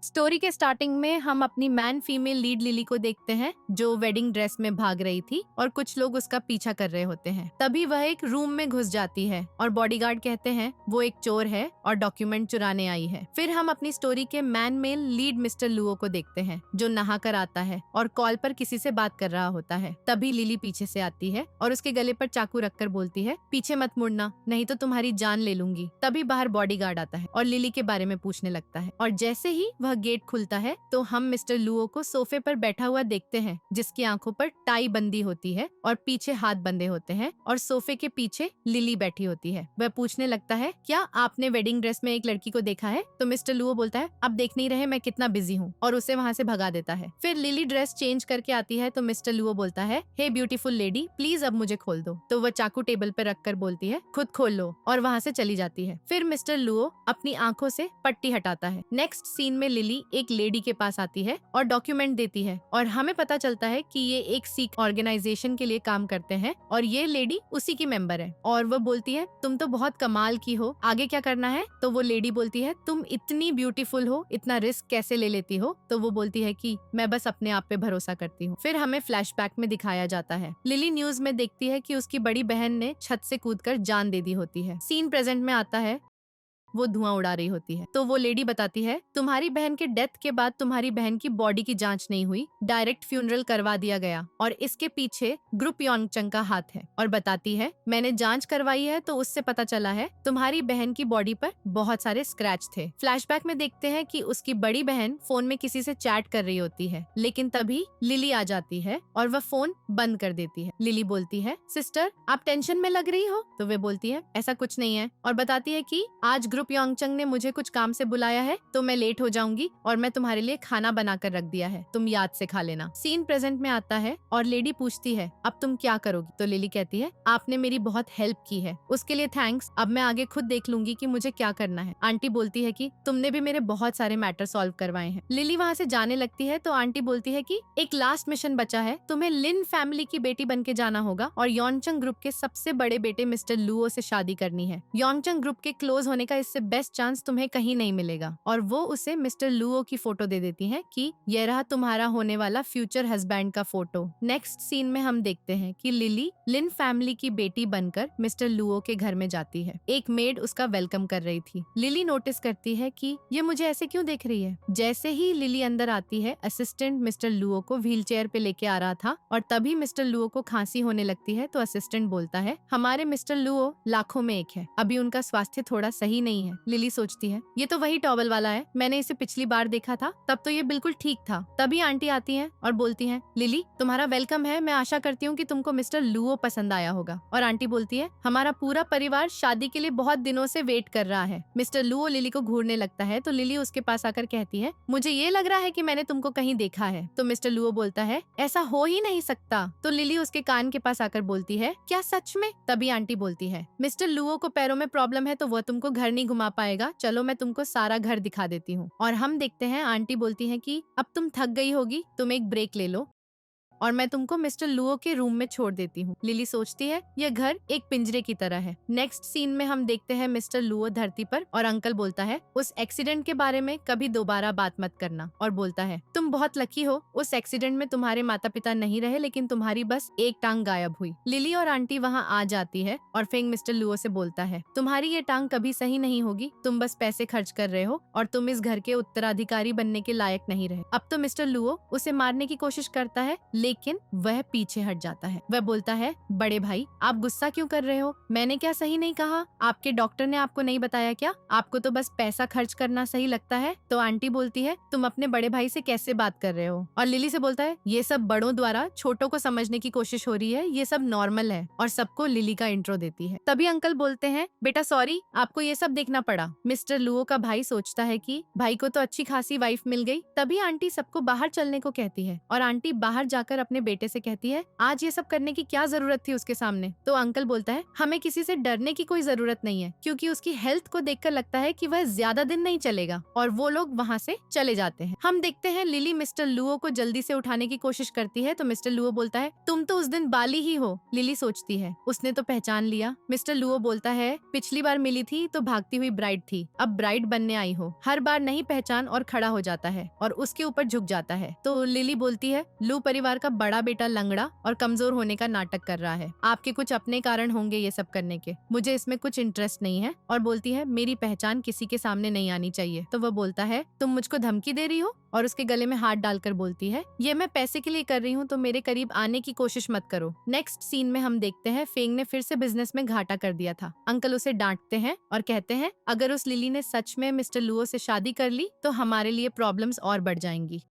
Story के starting में हम अपनी मैन फीमेल लीड लिली को देखते हैं जो वेडिंग ड्रेस में भाग रही थी और कुछ लोग उसका पीछा कर रहे होते हैं। तभी वह एक रूम में घुस जाती है और बॉडीगार्ड कहते हैं वो एक चोर है और डॉक्यूमेंट चुराने आई है। फिर हम अपनी स्टोरी के man male lead mister Luo को देखते हैं जो नहा कर आता है और कॉल पर किसी से बात कर रहा होता है। तभी लिली पीछे से आती है और उसके गले पर चाकू रखकर बोलती है पीछे मत मुड़ना नहीं तो तुम्हारी जान ले लूंगी। तभी बाहर बॉडीगार्ड आता है और लिली के बारे में पूछने लगता है और जैसे ही वह गेट खुलता है तो हम मिस्टर लुओ को सोफे पर बैठा हुआ देखते हैं जिसकी आंखों पर टाई बंदी होती है और पीछे हाथ बंधे होते हैं और सोफे के पीछे लिली बैठी होती है। वह पूछने लगता है क्या आपने वेडिंग ड्रेस में एक लड़की को देखा है? तो मिस्टर लुओ बोलता है अब देख नहीं रहे मैं कितना बिजी हूँ और उसे वहाँ से भगा देता है। फिर लिली ड्रेस चेंज करके आती है तो मिस्टर लुओ बोलता है हे ब्यूटीफुल लेडी प्लीज अब मुझे खोल दो। तो वह चाकू टेबल पर रखकर बोलती है खुद खोल लो और वहाँ से चली जाती है। फिर मिस्टर लुओ अपनी आंखों से पट्टी हटाता है। नेक्स्ट सीन में लिली एक लेडी के पास आती है और डॉक्यूमेंट देती है और हमें पता चलता है कि ये एक सिख ऑर्गेनाइजेशन के लिए काम करते हैं और ये लेडी उसी की मेंबर है। और वो बोलती है तुम तो बहुत कमाल की हो, आगे क्या करना है? तो वो लेडी बोलती है तुम इतनी ब्यूटीफुल हो, इतना रिस्क कैसे ले लेती हो? तो वो बोलती है कि मैं बस अपने आप पे भरोसा करती हूँ। फिर हमें फ्लैशबैक में दिखाया जाता है लिली न्यूज में देखती है कि उसकी बड़ी बहन ने छत से कूदकर जान दे दी होती है। सीन प्रेजेंट में आता है वो धुआं उड़ा रही होती है तो वो लेडी बताती है तुम्हारी बहन के डेथ के बाद तुम्हारी बहन की बॉडी की जांच नहीं हुई, डायरेक्ट फ्यूनरल करवा दिया गया और इसके पीछे ग्रुप योंगचंग का हाथ है। और बताती है मैंने जांच करवाई है तो उससे पता चला है तुम्हारी बहन की बॉडी पर बहुत सारे स्क्रैच थे। फ्लैशबैक में देखते हैं कि उसकी बड़ी बहन फोन में किसी से चैट कर रही होती है लेकिन तभी लिली आ जाती है और वह फोन बंद कर देती है। लिली बोलती है सिस्टर आप टेंशन में लग रही हो? तो वे बोलती है ऐसा कुछ नहीं है और बताती है कि आज ग्रुप योंगचंग ने मुझे कुछ काम से बुलाया है तो मैं लेट हो जाऊंगी और मैं तुम्हारे लिए खाना बनाकर रख दिया है, तुम याद से खा लेना। सीन प्रेजेंट में आता है और लेडी पूछती है अब तुम क्या करोगी? तो लिली कहती है आपने मेरी बहुत हेल्प की है उसके लिए थैंक्स, अब मैं आगे खुद देख लूंगी कि मुझे क्या करना है। आंटी बोलती है कि तुमने भी मेरे बहुत सारे मैटर सॉल्व करवाए हैं। लिली वहाँ से जाने लगती है तो आंटी बोलती है कि एक लास्ट मिशन बचा है, तुम्हें लिन फैमिली की बेटी बन के जाना होगा और योंगचंग ग्रुप के सबसे बड़े बेटे मिस्टर लुओ से शादी करनी है। योंगचंग ग्रुप के क्लोज होने का इससे बेस्ट चांस तुम्हें कहीं नहीं मिलेगा। और वो उसे मिस्टर लुओ की फोटो दे देती हैं कि यह रहा तुम्हारा होने वाला फ्यूचर हस्बैंड का फोटो। नेक्स्ट सीन में हम देखते हैं कि लिली लिन फैमिली की बेटी बनकर मिस्टर लुओ के घर में जाती है। एक मेड उसका वेलकम कर रही थी। लिली नोटिस करती है कि ये मुझे ऐसे क्यों देख रही है। जैसे ही लिली अंदर आती है असिस्टेंट मिस्टर लुओ को व्हील चेयर पे लेके आ रहा था और तभी मिस्टर लुओ को खांसी होने लगती है तो असिस्टेंट बोलता है हमारे मिस्टर लुओ लाखों में एक है, अभी उनका स्वास्थ्य थोड़ा सही नहीं है। लिली सोचती है ये तो वही टॉवल वाला है, मैंने इसे पिछली बार देखा था तब तो ये बिल्कुल ठीक था। तभी आंटी आती हैं और बोलती हैं लिली तुम्हारा वेलकम है, मैं आशा करती हूँ कि तुमको मिस्टर लुओ पसंद आया होगा। और आंटी बोलती है हमारा पूरा परिवार शादी के लिए बहुत दिनों से वेट कर रहा है। मिस्टर लुओ लिली को घूरने लगता है तो लिली उसके पास आकर कहती है मुझे ये लग रहा है कि मैंने तुमको कहीं देखा है। तो मिस्टर लुओ बोलता है ऐसा हो ही नहीं सकता। तो लिली उसके कान के पास आकर बोलती है क्या सच में? तभी आंटी बोलती है मिस्टर लुओ को पैरों में प्रॉब्लम है तो वह तुमको घर नहीं घुमा पाएगा, चलो मैं तुमको सारा घर दिखा देती हूँ। और हम देखते हैं आंटी बोलती है कि अब तुम थक गई होगी, तुम एक ब्रेक ले लो और मैं तुमको मिस्टर लुओ के रूम में छोड़ देती हूँ। लिली सोचती है यह घर एक पिंजरे की तरह है। नेक्स्ट सीन में हम देखते हैं मिस्टर लुओ धरती पर और अंकल बोलता है उस एक्सीडेंट के बारे में कभी दोबारा बात मत करना और बोलता है तुम बहुत लकी हो, उस एक्सीडेंट में तुम्हारे माता पिता नहीं रहे लेकिन तुम्हारी बस एक टांग गायब हुई। लिली और आंटी वहाँ आ जाती है और फिंग मिस्टर लुओ से बोलता है तुम्हारी ये टांग कभी सही नहीं होगी, तुम बस पैसे खर्च कर रहे हो और तुम इस घर के उत्तराधिकारी बनने के लायक नहीं रहे। अब तो मिस्टर लुओ उसे मारने की कोशिश करता है लेकिन वह पीछे हट जाता है। वह बोलता है बड़े भाई आप गुस्सा क्यों कर रहे हो, मैंने क्या सही नहीं कहा? आपके डॉक्टर ने आपको नहीं बताया क्या? आपको तो बस पैसा खर्च करना सही लगता है। तो आंटी बोलती है तुम अपने बड़े भाई से कैसे बात कर रहे हो? और लिली से बोलता है ये सब बड़ों द्वारा छोटों को समझने की कोशिश हो रही है, ये सब नॉर्मल है। और सबको लिली का इंट्रो देती है। तभी अंकल बोलते हैं बेटा सॉरी आपको ये सब देखना पड़ा। मिस्टर लुओ का भाई सोचता है कि भाई को तो अच्छी खासी वाइफ मिल गई। तभी आंटी सबको बाहर चलने को कहती है और आंटी बाहर जाकर आकर अपने बेटे से कहती है, आज ये सब करने की क्या जरूरत थी उसके सामने। तो अंकल बोलता है, हमें किसी से डरने की कोई जरूरत नहीं है, क्योंकि उसकी हेल्थ को देखकर लगता है कि वह ज्यादा दिन नहीं चलेगा। और वो लोग वहाँ से चले जाते हैं। हम देखते हैं लिली मिस्टर लुओ को जल्दी से उठाने की कोशिश करती है, तो मिस्टर लुओ बोलता है, तुम तो उस दिन बाली ही हो। लिली सोचती है, उसने तो पहचान लिया। मिस्टर लुओ बोलता है, पिछली बार मिली थी तो भागती हुई ब्राइड थी, अब ब्राइड बनने आई हो। हर बार नहीं पहचान और खड़ा हो जाता है और उसके ऊपर झुक जाता है। तो लिली बोलती है, लू परिवार का बड़ा बेटा लंगड़ा और कमजोर होने का नाटक कर रहा है। आपके कुछ अपने कारण होंगे ये सब करने के, मुझे इसमें कुछ इंटरेस्ट नहीं है। और बोलती है, मेरी पहचान किसी के सामने नहीं आनी चाहिए। तो वह बोलता है, तुम मुझको धमकी दे रही हो? और उसके गले में हाथ डालकर बोलती है, ये मैं पैसे के लिए कर रही हूँ, तो मेरे करीब आने की कोशिश मत करो। नेक्स्ट सीन में हम देखते हैं फेंग ने फिर से बिजनेस में घाटा कर दिया था। अंकल उसे डांटते हैं और कहते हैं, अगर उस लिली ने सच में मिस्टर लुओ से शादी कर ली तो हमारे लिए प्रॉब्लम्स और बढ़ जाएंगी।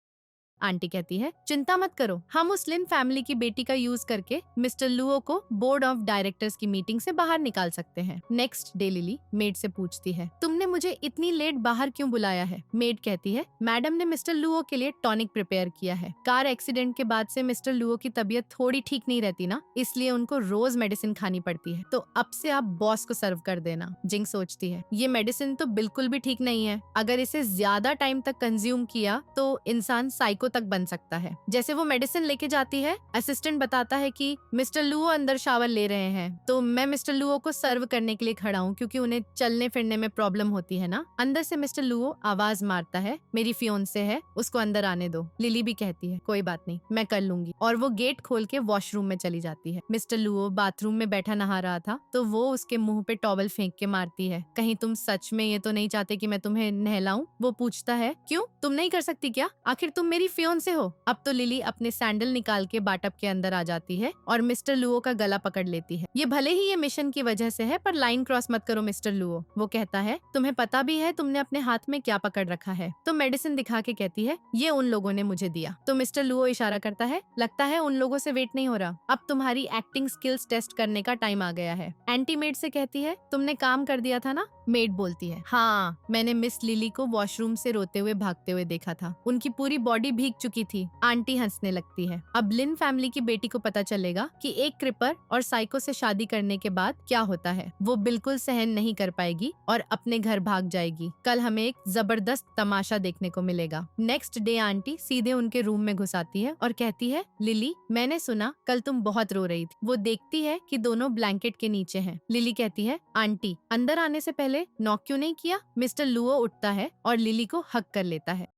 आंटी कहती है, चिंता मत करो, हम उस लिन फैमिली की बेटी का यूज करके मिस्टर लुओ को बोर्ड ऑफ डायरेक्टर्स की मीटिंग से बाहर निकाल सकते हैं। नेक्स्ट डे लिली मेड से पूछती है, तुमने मुझे इतनी लेट बाहर क्यों बुलाया है? मेड कहती है, मैडम ने मिस्टर लुओ के लिए टॉनिक प्रिपेयर किया है। कार एक्सीडेंट के बाद से मिस्टर लुओ की तबीयत थोड़ी ठीक नहीं रहती ना, इसलिए उनको रोज मेडिसिन खानी पड़ती है, तो अब से आप बॉस को सर्व कर देना। जिंग सोचती है, ये मेडिसिन तो बिल्कुल भी ठीक नहीं है, अगर इसे ज्यादा टाइम तक कंज्यूम किया तो इंसान साइको तक बन सकता है। जैसे वो मेडिसिन लेके जाती है, असिस्टेंट बताता है कि मिस्टर लुओ अंदर शावर ले रहे हैं, तो मैं मिस्टर लुओ को सर्व करने के लिए खड़ा हूँ, क्योंकि उन्हें चलने फिरने में प्रॉब्लम होती है ना। अंदर से मिस्टर लुओ आवाज मारता है, मेरी फियोंसे है, उसको अंदर आने दो। लिली भी कहती है, कोई बात नहीं, मैं कर लूंगी। और वो गेट खोल के वॉशरूम में चली जाती है। मिस्टर लुओ बाथरूम में बैठा नहा रहा था, तो वो उसके मुंह पे टॉवल फेंक के मारती है, कहीं तुम सच में ये तो नहीं चाहते कि मैं तुम्हें नहलाऊं? वो पूछता है, क्यों, तुम नहीं कर सकती क्या? आखिर तुम मेरी फियोंसे हो। अब तो लिली अपने सैंडल निकाल के बाटअप के अंदर आ जाती है और मिस्टर लुओ का गला पकड़ लेती है। ये भले ही ये मिशन की वजह से है, पर लाइन क्रॉस मत करो मिस्टर लुओ। वो कहता है, तुम्हें पता भी है तुमने अपने हाथ में क्या पकड़ रखा है? तो मेडिसिन दिखा के कहती है, ये उन लोगों ने मुझे दिया। तो मिस्टर लुओ इशारा करता है, लगता है उन लोगों से वेट नहीं हो रहा, अब तुम्हारी एक्टिंग स्किल्स टेस्ट करने का टाइम आ गया है। एंटी मेड से कहती है, तुमने काम कर दिया था ना? मेड बोलती है, हाँ, मैंने मिस लिली को वॉशरूम से रोते हुए भागते हुए देखा था, उनकी पूरी बॉडी भीग चुकी थी। आंटी हंसने लगती है। अब लिन फैमिली की बेटी को पता चलेगा कि एक क्रिपर और साइको से शादी करने के बाद क्या होता है। वो बिल्कुल सहन नहीं कर पाएगी और अपने घर भाग जाएगी। कल हमें एक जबरदस्त तमाशा देखने को मिलेगा। नेक्स्ट डे आंटी सीधे उनके रूम में घुस आती है और कहती है, लिली, मैंने सुना कल तुम बहुत रो रही थी। वो देखती है कि दोनों ब्लैंकेट के नीचे हैं। लिली कहती है, आंटी, अंदर आने से पहले नॉक क्यों नहीं किया? मिस्टर लुओ उठता है और लिली को हक कर लेता है।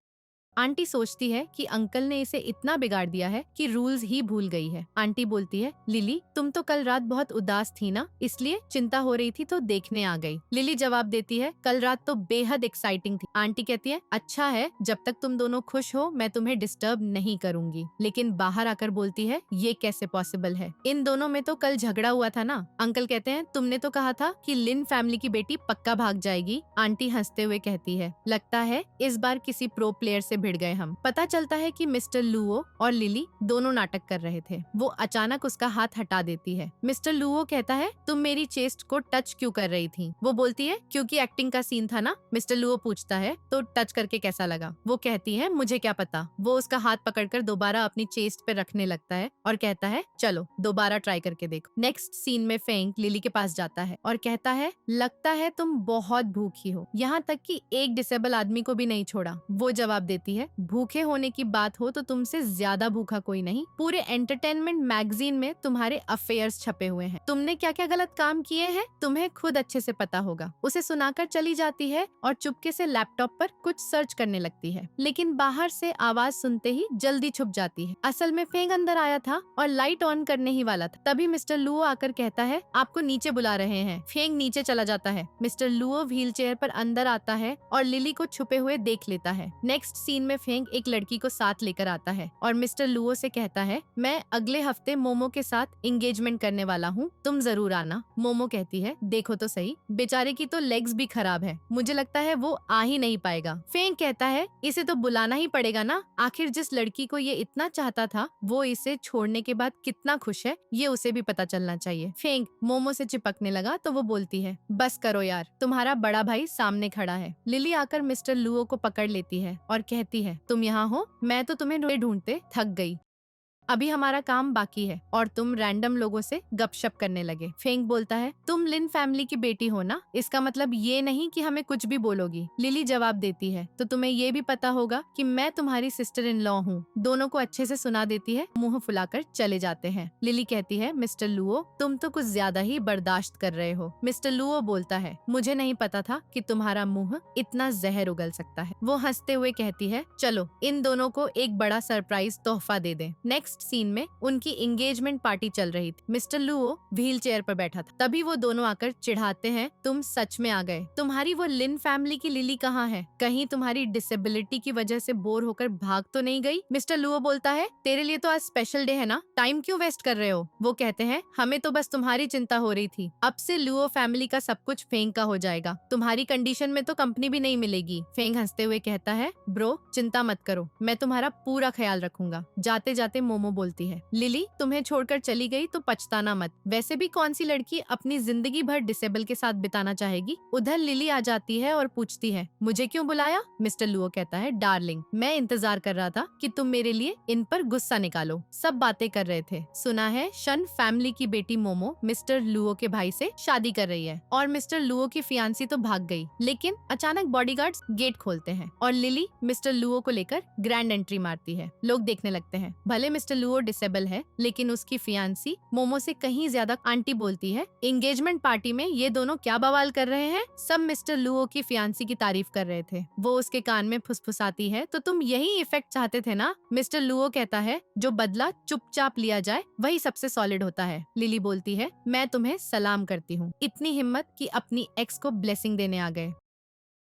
आंटी सोचती है कि अंकल ने इसे इतना बिगाड़ दिया है कि रूल्स ही भूल गई है। आंटी बोलती है, लिली, तुम तो कल रात बहुत उदास थी ना, इसलिए चिंता हो रही थी तो देखने आ गई। लिली जवाब देती है, कल रात तो बेहद एक्साइटिंग थी। आंटी कहती है, अच्छा है, जब तक तुम दोनों खुश हो मैं तुम्हें डिस्टर्ब नहीं करूंगी। लेकिन बाहर आकर बोलती है, ये कैसे पॉसिबल है? इन दोनों में तो कल झगड़ा हुआ था ना। अंकल कहते हैं, तुमने तो कहा था कि लिन फैमिली की बेटी पक्का भाग जाएगी। आंटी हंसते हुए कहती है, लगता है इस बार किसी प्रो प्लेयर से भिड़ गए हम। पता चलता है कि मिस्टर लुओ और लिली दोनों नाटक कर रहे थे। वो अचानक उसका हाथ हटा देती है। मिस्टर लुओ कहता है, तुम मेरी चेस्ट को टच क्यों कर रही थी? वो बोलती है, क्योंकि एक्टिंग का सीन था ना। मिस्टर लुओ पूछता है, तो टच करके कैसा लगा? वो कहती है, मुझे क्या पता। वो उसका हाथ पकड़कर दोबारा अपनी चेस्ट पे रखने लगता है और कहता है, चलो दोबारा ट्राई करके देखो। नेक्स्ट सीन में फेंग लिली के पास जाता है और कहता है, लगता है तुम बहुत भूखी हो, यहाँ तक कि एक डिसेबल आदमी को भी नहीं छोड़ा। वो जवाब देती है, भूखे होने की बात हो तो तुमसे ज्यादा भूखा कोई नहीं। पूरे एंटरटेनमेंट मैगजीन में तुम्हारे अफेयर्स छपे हुए हैं। तुमने क्या क्या गलत काम किए हैं तुम्हें खुद अच्छे से पता होगा। उसे सुनाकर चली जाती है और चुपके से लैपटॉप पर कुछ सर्च करने लगती है, लेकिन बाहर से आवाज सुनते ही जल्दी छुप जाती है। असल में फेंग अंदर आया था और लाइट ऑन करने ही वाला था। तभी मिस्टर लुओ आकर कहता है, आपको नीचे बुला रहे हैं। फेंग नीचे चला जाता है। मिस्टर लुओ व्हील चेयर पर अंदर आता है और लिली को छुपे हुए देख लेता है। नेक्स्ट सीन में फेंग एक लड़की को साथ लेकर आता है और मिस्टर लुओ से कहता है, मैं अगले हफ्ते मोमो के साथ एंगेजमेंट करने वाला हूँ, तुम जरूर आना। मोमो कहती है, देखो तो सही, बेचारे की तो लेग्स भी खराब है, मुझे लगता है वो आ ही नहीं पाएगा। फेंग कहता है, इसे तो बुलाना ही पड़ेगा ना, आखिर जिस लड़की को ये इतना चाहता था वो इसे छोड़ने के बाद कितना खुश है, ये उसे भी पता चलना चाहिए। फेंग मोमो से चिपकने लगा तो वो बोलती है, बस करो यार, तुम्हारा बड़ा भाई सामने खड़ा है। लिली आकर मिस्टर लुओ को पकड़ लेती है और कहती है, तुम यहाँ हो, मैं तो तुम्हें ढूंढते थक गई। अभी हमारा काम बाकी है और तुम रैंडम लोगों से गपशप करने लगे। फेंग बोलता है, तुम लिन फैमिली की बेटी हो ना, इसका मतलब ये नहीं कि हमें कुछ भी बोलोगी। लिली जवाब देती है, तो तुम्हें ये भी पता होगा कि मैं तुम्हारी सिस्टर इन लॉ हूँ। दोनों को अच्छे से सुना देती है, मुंह फुलाकर चले जाते हैं। लिली कहती है, मिस्टर लुओ तुम तो कुछ ज्यादा ही बर्दाश्त कर रहे हो। मिस्टर लुओ बोलता है, मुझे नहीं पता था कि तुम्हारा मुंह इतना जहर उगल सकता है। वो हंसते हुए कहती है, चलो इन दोनों को एक बड़ा सरप्राइज तोहफा दे दें। नेक्स्ट सीन में उनकी एंगेजमेंट पार्टी चल रही थी। मिस्टर लुओ व्हील चेयर पर बैठा था। तभी वो दोनों आकर चिढ़ाते हैं, तुम सच में आ गए। तुम्हारी वो लिन फैमिली की लिली कहाँ है? कहीं तुम्हारी डिसेबिलिटी की वजह से बोर होकर भाग तो नहीं गई? मिस्टर लुओ बोलता है, तेरे लिए तो आज स्पेशल डे है ना, टाइम क्यों वेस्ट कर रहे हो? वो कहते हैं, हमें तो बस तुम्हारी चिंता हो रही थी। अब से लुओ फैमिली का सब कुछ फेंग का हो जाएगा। तुम्हारी कंडीशन में तो कंपनी भी नहीं मिलेगी। फेंग हंसते हुए कहता है, ब्रो चिंता मत करो, मैं तुम्हारा पूरा ख्याल रखूंगा। जाते जाते मोमो बोलती है, लिली तुम्हें छोड़कर चली गई तो पछताना मत। वैसे भी कौन सी लड़की अपनी जिंदगी भर डिसेबल के साथ बिताना चाहेगी? उधर लिली आ जाती है और पूछती है, मुझे क्यों बुलाया? मिस्टर लुओ कहता है, डार्लिंग मैं इंतजार कर रहा था कि तुम मेरे लिए इन पर गुस्सा निकालो। सब बातें कर रहे थे। सुना है शन फैमिली की बेटी मोमो मिस्टर लुओ के भाई से शादी कर रही है और मिस्टर लुओ की फियांसी तो भाग गई। लेकिन अचानक बॉडीगार्ड्स गेट खोलते हैं और लिली मिस्टर लुओ को लेकर ग्रैंड एंट्री मारती है। लोग देखने लगते हैं। भले मिस्टर लुओ डिसेबल है, लेकिन उसकी फियांसी मोमो से कहीं ज्यादा आंटी बोलती है। एंगेजमेंट पार्टी में ये दोनों क्या बवाल कर रहे हैं? सब मिस्टर लुओ की फियांसी की तारीफ कर रहे थे। वो उसके कान में फुसफुसाती है, तो तुम यही इफेक्ट चाहते थे ना? मिस्टर लुओ कहता है, जो बदला चुपचाप लिया जाए वही सबसे सॉलिड होता है। लिली बोलती है, मैं तुम्हें सलाम करती हूँ। इतनी हिम्मत कि अपनी एक्स को ब्लेसिंग देने आ गए।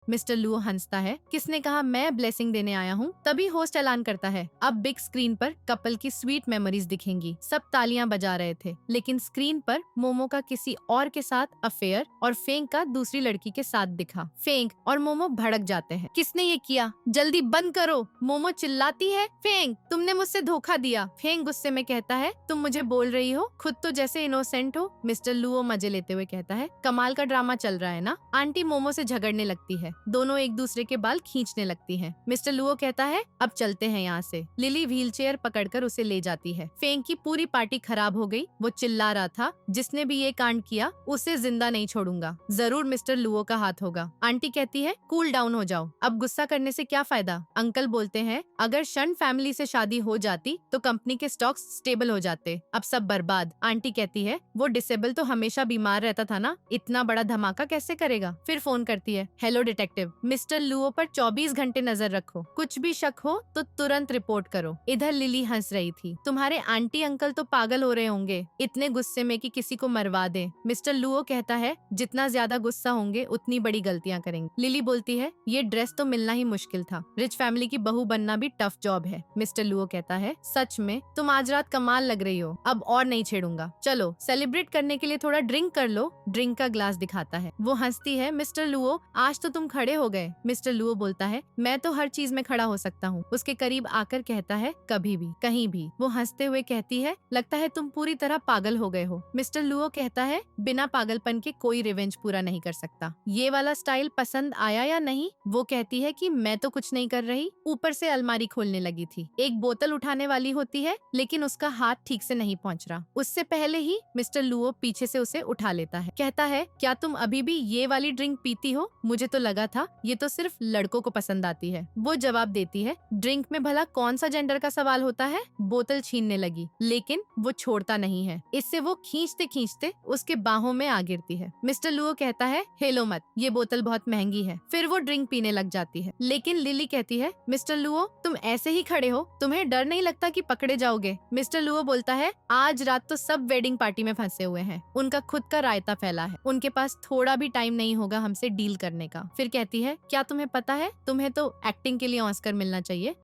मिस्टर लुओ हंसता है, किसने कहा मैं ब्लेसिंग देने आया हूँ? तभी होस्ट ऐलान करता है, अब बिग स्क्रीन पर कपल की स्वीट मेमोरीज दिखेंगी। सब तालियां बजा रहे थे, लेकिन स्क्रीन पर मोमो का किसी और के साथ अफेयर और फेंग का दूसरी लड़की के साथ दिखा। फेंग और मोमो भड़क जाते हैं, किसने ये किया? जल्दी बंद करो। मोमो चिल्लाती है, फेंग तुमने मुझसे धोखा दिया। फेंग गुस्से में कहता है, तुम मुझे बोल रही हो, खुद तो जैसे इनोसेंट हो। मिस्टर लुओ मजे लेते हुए कहता है, कमाल का ड्रामा चल रहा है ना? आंटी मोमो से झगड़ने लगती है, दोनों एक दूसरे के बाल खींचने लगती हैं। मिस्टर लुओ कहता है, अब चलते हैं यहाँ से। लिली व्हीलचेयर पकड़कर उसे ले जाती है। फेंग की पूरी पार्टी खराब हो गई। वो चिल्ला रहा था, जिसने भी ये कांड किया उसे जिंदा नहीं छोड़ूंगा। जरूर मिस्टर लुओ का हाथ होगा। आंटी कहती है, कूल डाउन हो जाओ, अब गुस्सा करने से क्या फायदा? अंकल बोलते हैं, अगर शन फैमिली से शादी हो जाती तो कंपनी के स्टॉक्स स्टेबल हो जाते, अब सब बर्बाद। आंटी कहती है, वो डिसेबल तो हमेशा बीमार रहता था ना, इतना बड़ा धमाका कैसे करेगा? फिर फोन करती है, हेलो डिटेक्टिव, मिस्टर लुओ पर 24 घंटे नजर रखो, कुछ भी शक हो तो तुरंत रिपोर्ट करो। इधर लिली हंस रही थी, तुम्हारे आंटी अंकल तो पागल हो रहे होंगे, इतने गुस्से में कि किसी को मरवा दे। मिस्टर लुओ कहता है, जितना ज्यादा गुस्सा होंगे उतनी बड़ी गलतियां करेंगे। लिली बोलती है, ये ड्रेस तो मिलना ही मुश्किल था, रिच फैमिली की बहू बनना भी टफ जॉब है। मिस्टर लुओ कहता है, सच में तुम आज रात कमाल लग रही हो, अब और नहीं छेड़ूंगा। चलो सेलिब्रेट करने के लिए थोड़ा ड्रिंक कर लो। ड्रिंक का ग्लास दिखाता है। वो हंसती है, मिस्टर लुओ आज तो तुम खड़े हो गए। मिस्टर लुओ बोलता है, मैं तो हर चीज में खड़ा हो सकता हूँ। उसके करीब आकर कहता है, कभी भी कहीं भी। वो हंसते हुए कहती है, लगता है तुम पूरी तरह पागल हो गए हो। मिस्टर लुओ कहता है, बिना पागलपन के कोई रिवेंज पूरा नहीं कर सकता। ये वाला स्टाइल पसंद आया या नहीं? वो कहती है कि मैं तो कुछ नहीं कर रही। ऊपर से अलमारी खोलने लगी थी, एक बोतल उठाने वाली होती है, लेकिन उसका हाथ ठीक से नहीं पहुँच रहा। उससे पहले ही मिस्टर लुओ पीछे से उसे उठा लेता है। कहता है, क्या तुम अभी भी ये वाली ड्रिंक पीती हो? मुझे तो लगा था ये तो सिर्फ लड़कों को पसंद आती है। वो जवाब देती है, ड्रिंक में भला कौन सा जेंडर का सवाल होता है? बोतल छीनने लगी, लेकिन वो छोड़ता नहीं है। इससे वो खींचते खींचते उसके बाहों में आ गिरती है। मिस्टर लुओ कहता है, हेलो मत, ये बोतल बहुत महंगी है। फिर वो ड्रिंक पीने लग जाती है। लेकिन लिली कहती है, मिस्टर लुओ तुम ऐसे ही खड़े हो, तुम्हें डर नहीं लगता कि पकड़े जाओगे? मिस्टर लुओ बोलता है, आज रात तो सब वेडिंग पार्टी में फंसे हुए हैं, उनका खुद का रायता फैला है, उनके पास थोड़ा भी टाइम नहीं होगा हमसे डील करने का। फिर कहती है, क्या तुम्हें पता है, तुम्हें तो एक्टिंग के लिए ऑस्कर मिलना चाहिए।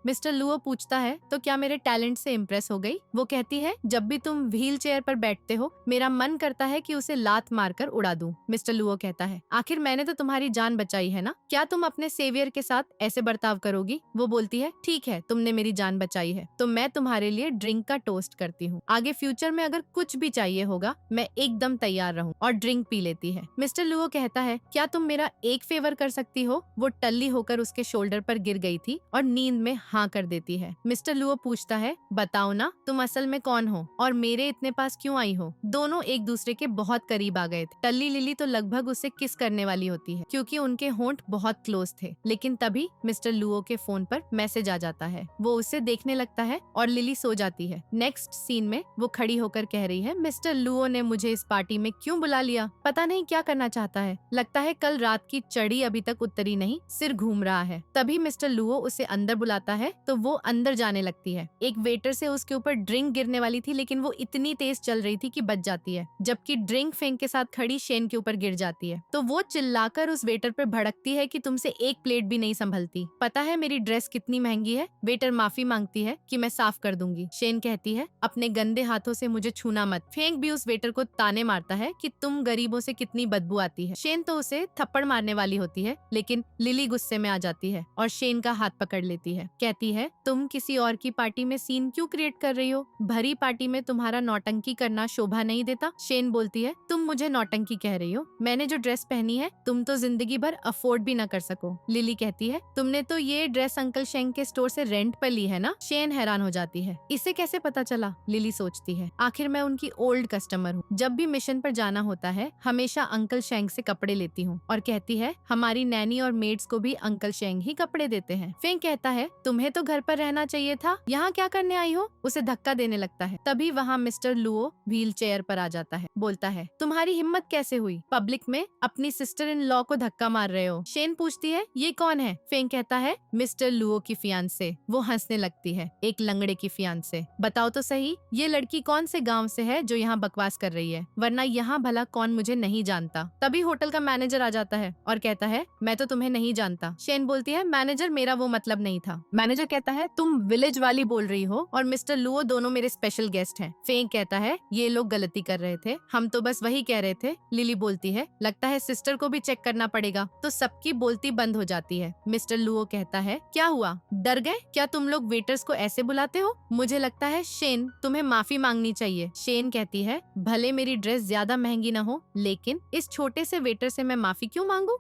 मिस्टर लुओ पूछता है, तो क्या मेरे टैलेंट से इम्प्रेस हो गई? वो कहती है, जब भी तुम व्हील चेयर पर बैठते हो मेरा मन करता है कि उसे लात मारकर उड़ा दूं। मिस्टर लुओ कहता है, आखिर मैंने तो तुम्हारी जान बचाई है ना, क्या तुम अपने सेवियर के साथ ऐसे बर्ताव करोगी? वो बोलती है, ठीक है, तुमने मेरी जान बचाई है तो मैं तुम्हारे लिए ड्रिंक का टोस्ट करती हूँ। आगे फ्यूचर में अगर कुछ भी चाहिए होगा मैं एकदम तैयार रहूँ। और ड्रिंक पी लेती है। मिस्टर लुओ कहता है, क्या तुम मेरा एक फेवर कर सकती हो? वो टल्ली होकर उसके शोल्डर पर गिर गई थी और नींद में हाँ कर देती है। मिस्टर लुओ पूछता है, बताओ ना तुम असल में कौन हो और मेरे इतने पास क्यों आई हो। दोनों एक दूसरे के बहुत करीब आ गए थे। टल्ली लिली तो लगभग उसे किस करने वाली होती है क्योंकि उनके होंठ बहुत क्लोज थे, लेकिन तभी मिस्टर लुओ के फोन पर मैसेज आ जाता है। वो उसे देखने लगता है और लिली सो जाती है। नेक्स्ट सीन में वो खड़ी होकर कह रही है, मिस्टर लुओ ने मुझे इस पार्टी में क्यों बुला लिया, पता नहीं क्या करना चाहता है। लगता है कल रात की चढ़ी अभी तक उतरी नहीं, सिर घूम रहा है। तभी मिस्टर लुओ उसे अंदर बुलाता है तो वो अंदर जाने लगती है। एक वेटर से उसके ऊपर ड्रिंक गिरने वाली थी, लेकिन वो इतनी तेज चल रही थी कि बच जाती है, जबकि ड्रिंक फेंक के साथ खड़ी शेन के ऊपर गिर जाती है। तो वो चिल्लाकर उस वेटर पर भड़कती है कि तुमसे एक प्लेट भी नहीं संभलती, पता है मेरी ड्रेस कितनी महंगी है। वेटर माफी मांगती है कि मैं साफ कर दूंगी। शेन कहती है, अपने गंदे हाथों से मुझे छूना मत। फेंक भी उस वेटर को ताने मारता है कि तुम गरीबों से कितनी बदबू आती है। शेन तो उसे थप्पड़ मारने वाली होती है, लेकिन लिली गुस्से में आ जाती है और शेन का हाथ पकड़ लेती है। कहती है, तुम किसी और की पार्टी में सीन क्यों क्रिएट कर रही हो, भरी पार्टी में तुम्हारा नौटंकी करना शोभा नहीं देता। शेन बोलती है, तुम मुझे नौटंकी कह रही हो, मैंने जो ड्रेस पहनी है तुम तो जिंदगी भर अफोर्ड भी न कर सको। लिली कहती है, तुमने तो ये ड्रेस अंकल शेंग के स्टोर से रेंट पर ली है ना। शेन हैरान हो जाती है, इसे कैसे पता चला। लिली सोचती है, आखिर मैं उनकी ओल्ड कस्टमर हूँ, जब भी मिशन पर जाना होता है हमेशा अंकल शेंग से कपड़े लेती हूँ। और कहती है, हमारी नैनी और मेड्स को भी अंकल शेंग ही कपड़े देते हैं। फेंग कहता है, तुम्हें तो घर पर रहना चाहिए था, यहाँ क्या करने आई हो। उसे धक्का देने लगता है। तभी वहाँ मिस्टर लुओ व्हील चेयर पर आ जाता है। बोलता है, तुम्हारी हिम्मत कैसे हुई, पब्लिक में अपनी सिस्टर इन लॉ को धक्का मार रहे हो। शेन पूछती है, ये कौन है। फेंग कहता है, मिस्टर लुओ की फियांसे। वो हंसने लगती है, एक लंगड़े की फियांसे। बताओ तो सही, ये लड़की कौन से गांव से है जो यहाँ बकवास कर रही है, वरना यहाँ भला कौन मुझे नहीं जानता। तभी होटल का मैनेजर आ जाता है और कहता है, मैं तो तुम्हें नहीं जानता। शेन बोलती है, मैनेजर मेरा वो मतलब नहीं था। मैनेजर कहता है, तुम विलेज वाली बोल रही हो और मिस्टर लुओ दोनों मेरे स्पेशल गेस्ट हैं। फेंग कहता है, ये लोग गलती कर रहे थे, हम तो बस वही कह रहे थे। लिली बोलती है, लगता है सिस्टर को भी चेक करना पड़ेगा। तो सबकी बोलती बंद हो जाती है। मिस्टर लुओ कहता है, क्या हुआ, डर गए क्या तुम लोग वेटर्स को ऐसे बुलाते हो। मुझे लगता है शेन तुम्हें माफी मांगनी चाहिए। शेन कहती है, भले मेरी ड्रेस ज्यादा महंगी न हो, लेकिन इस छोटे से वेटर से मैं माफी क्यों मांगू।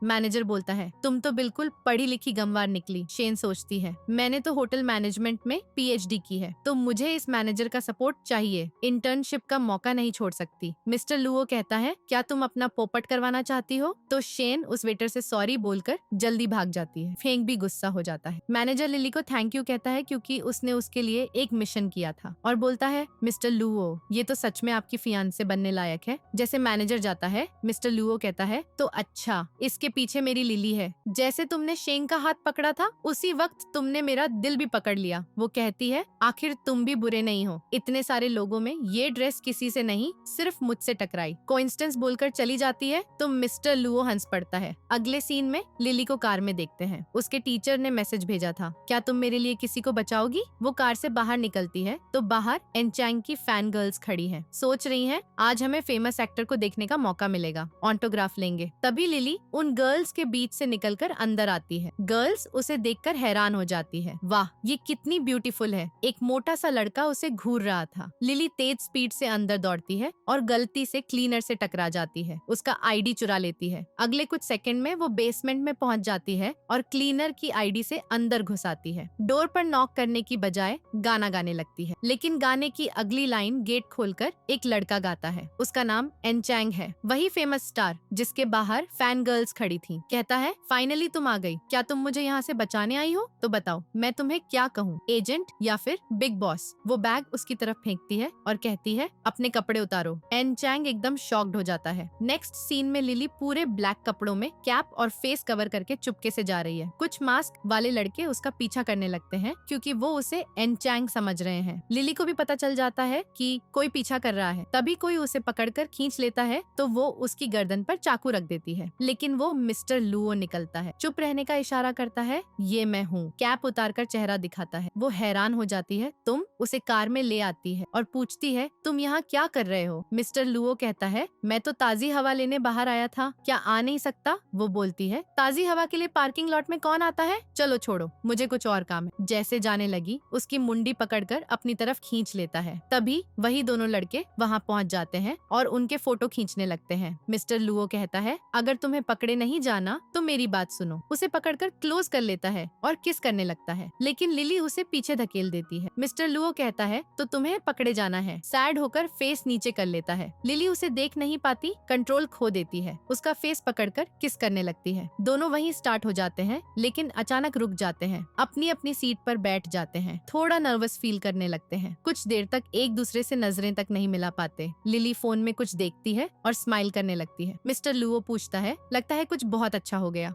मैनेजर बोलता है, तुम तो बिल्कुल पढ़ी लिखी गंवार निकली। शेन सोचती है, मैंने तो होटल मैनेजमेंट में पीएचडी की है, तो मुझे इस मैनेजर का सपोर्ट चाहिए, इंटर्नशिप का मौका नहीं छोड़ सकती। मिस्टर लुओ कहता है, क्या तुम अपना पोपट करवाना चाहती हो। तो शेन उस वेटर से सॉरी बोलकर जल्दी भाग जाती है। फेंग भी गुस्सा हो जाता है। मैनेजर लिली को थैंक यू कहता है क्योंकि उसने उसके लिए एक मिशन किया था, और बोलता है, मिस्टर लुओ ये तो सच में आपकी फियांसे बनने लायक है। जैसे मैनेजर जाता है, मिस्टर लुओ कहता है, तो अच्छा, इसके पीछे मेरी लिली है। जैसे तुमने शेंग का हाथ पकड़ा था, उसी वक्त तुमने मेरा दिल भी पकड़ लिया। वो कहती है, आखिर तुम भी बुरे नहीं हो, इतने सारे लोगों में ये ड्रेस किसी से नहीं, सिर्फ मुझसे टकराई। कोइंसिडेंस बोलकर चली जाती है तो मिस्टर लुओ हंस पड़ता है। अगले सीन में लिली को कार में देखते हैं। उसके टीचर ने मैसेज भेजा था, क्या तुम मेरे लिए किसी को बचाओगी। वो कार से बाहर निकलती है तो बाहर एनचैंग की फैन गर्ल्स खड़ी हैं। सोच रही हैं, आज हमें फेमस एक्टर को देखने का मौका मिलेगा, ऑटोग्राफ लेंगे। तभी लिली उन गर्ल्स के बीच से निकलकर अंदर आती है। गर्ल्स उसे देखकर हैरान हो जाती है, वाह ये कितनी ब्यूटीफुल है। एक मोटा सा लड़का उसे घूर रहा था। लिली तेज स्पीड से अंदर दौड़ती है और गलती से क्लीनर से टकरा जाती है, उसका आईडी चुरा लेती है। अगले कुछ सेकंड में वो बेसमेंट में पहुंच जाती है और क्लीनर की आईडी से अंदर घुस आती है। डोर पर नॉक करने की बजाय गाना गाने लगती है, लेकिन गाने की अगली लाइन गेट खोलकर एक लड़का गाता है। उसका नाम एनचैंग है, वही फेमस स्टार जिसके बाहर फैन गर्ल्स खड़ी थी। कहता है, फाइनली तुम आ गई, क्या तुम मुझे यहाँ से बचाने आई हो। तो बताओ मैं तुम्हें क्या कहूँ, एजेंट या फिर बिग बॉस। वो बैग उसकी तरफ फेंकती है और कहती है, अपने कपड़े उतारो। एनचैंग एकदम शॉक्ड हो जाता है। नेक्स्ट सीन में लिली पूरे ब्लैक कपड़ों में कैप और फेस कवर करके चुपके से जा रही है। कुछ मास्क वाले लड़के उसका पीछा करने लगते हैं क्योंकि वो उसे एनचैंग समझ रहे हैं। लिली को भी पता चल जाता है कि कोई पीछा कर रहा है। तभी कोई उसे पकड़कर खींच लेता है तो वो उसकी गर्दन पर चाकू रख देती है, लेकिन वो मिस्टर लुओ निकलता है, चुप रहने का इशारा करता है, ये मैं हूँ। कैप उतारकर चेहरा दिखाता है। वो हैरान हो जाती है। तुम उसे कार में ले आती है और पूछती है, तुम यहाँ क्या कर रहे हो। मिस्टर लुओ कहता है, मैं तो ताजी हवा लेने बाहर आया था, क्या आ नहीं सकता। वो बोलती है, ताजी हवा के लिए पार्किंग लॉट में कौन आता है, चलो छोड़ो, मुझे कुछ और काम है। जैसे जाने लगी, उसकी मुंडी पकड़कर अपनी तरफ खींच लेता है। तभी वही दोनों लड़के वहाँ पहुँच जाते हैं और उनके फोटो खींचने लगते हैं। मिस्टर लुओ कहता है, अगर तुम्हें पकड़े नहीं नहीं जाना तो मेरी बात सुनो। उसे पकड़कर क्लोज कर लेता है और किस करने लगता है, लेकिन लिली उसे पीछे धकेल देती है। मिस्टर लुओ कहता है तो तुम्हें पकड़े जाना है। सैड होकर फेस नीचे कर लेता है। लिली उसे देख नहीं पाती, कंट्रोल खो देती है, उसका फेस पकड़कर किस करने लगती है। दोनों वहीं स्टार्ट हो जाते हैं, लेकिन अचानक रुक जाते हैं, अपनी अपनी सीट पर बैठ जाते हैं, थोड़ा नर्वस फील करने लगते हैं। कुछ देर तक एक दूसरे से नजरें तक नहीं मिला पाते। लिली फोन में कुछ देखती है और स्माइल करने लगती है। मिस्टर लुओ पूछता है, लगता है कुछ बहुत अच्छा हो गया।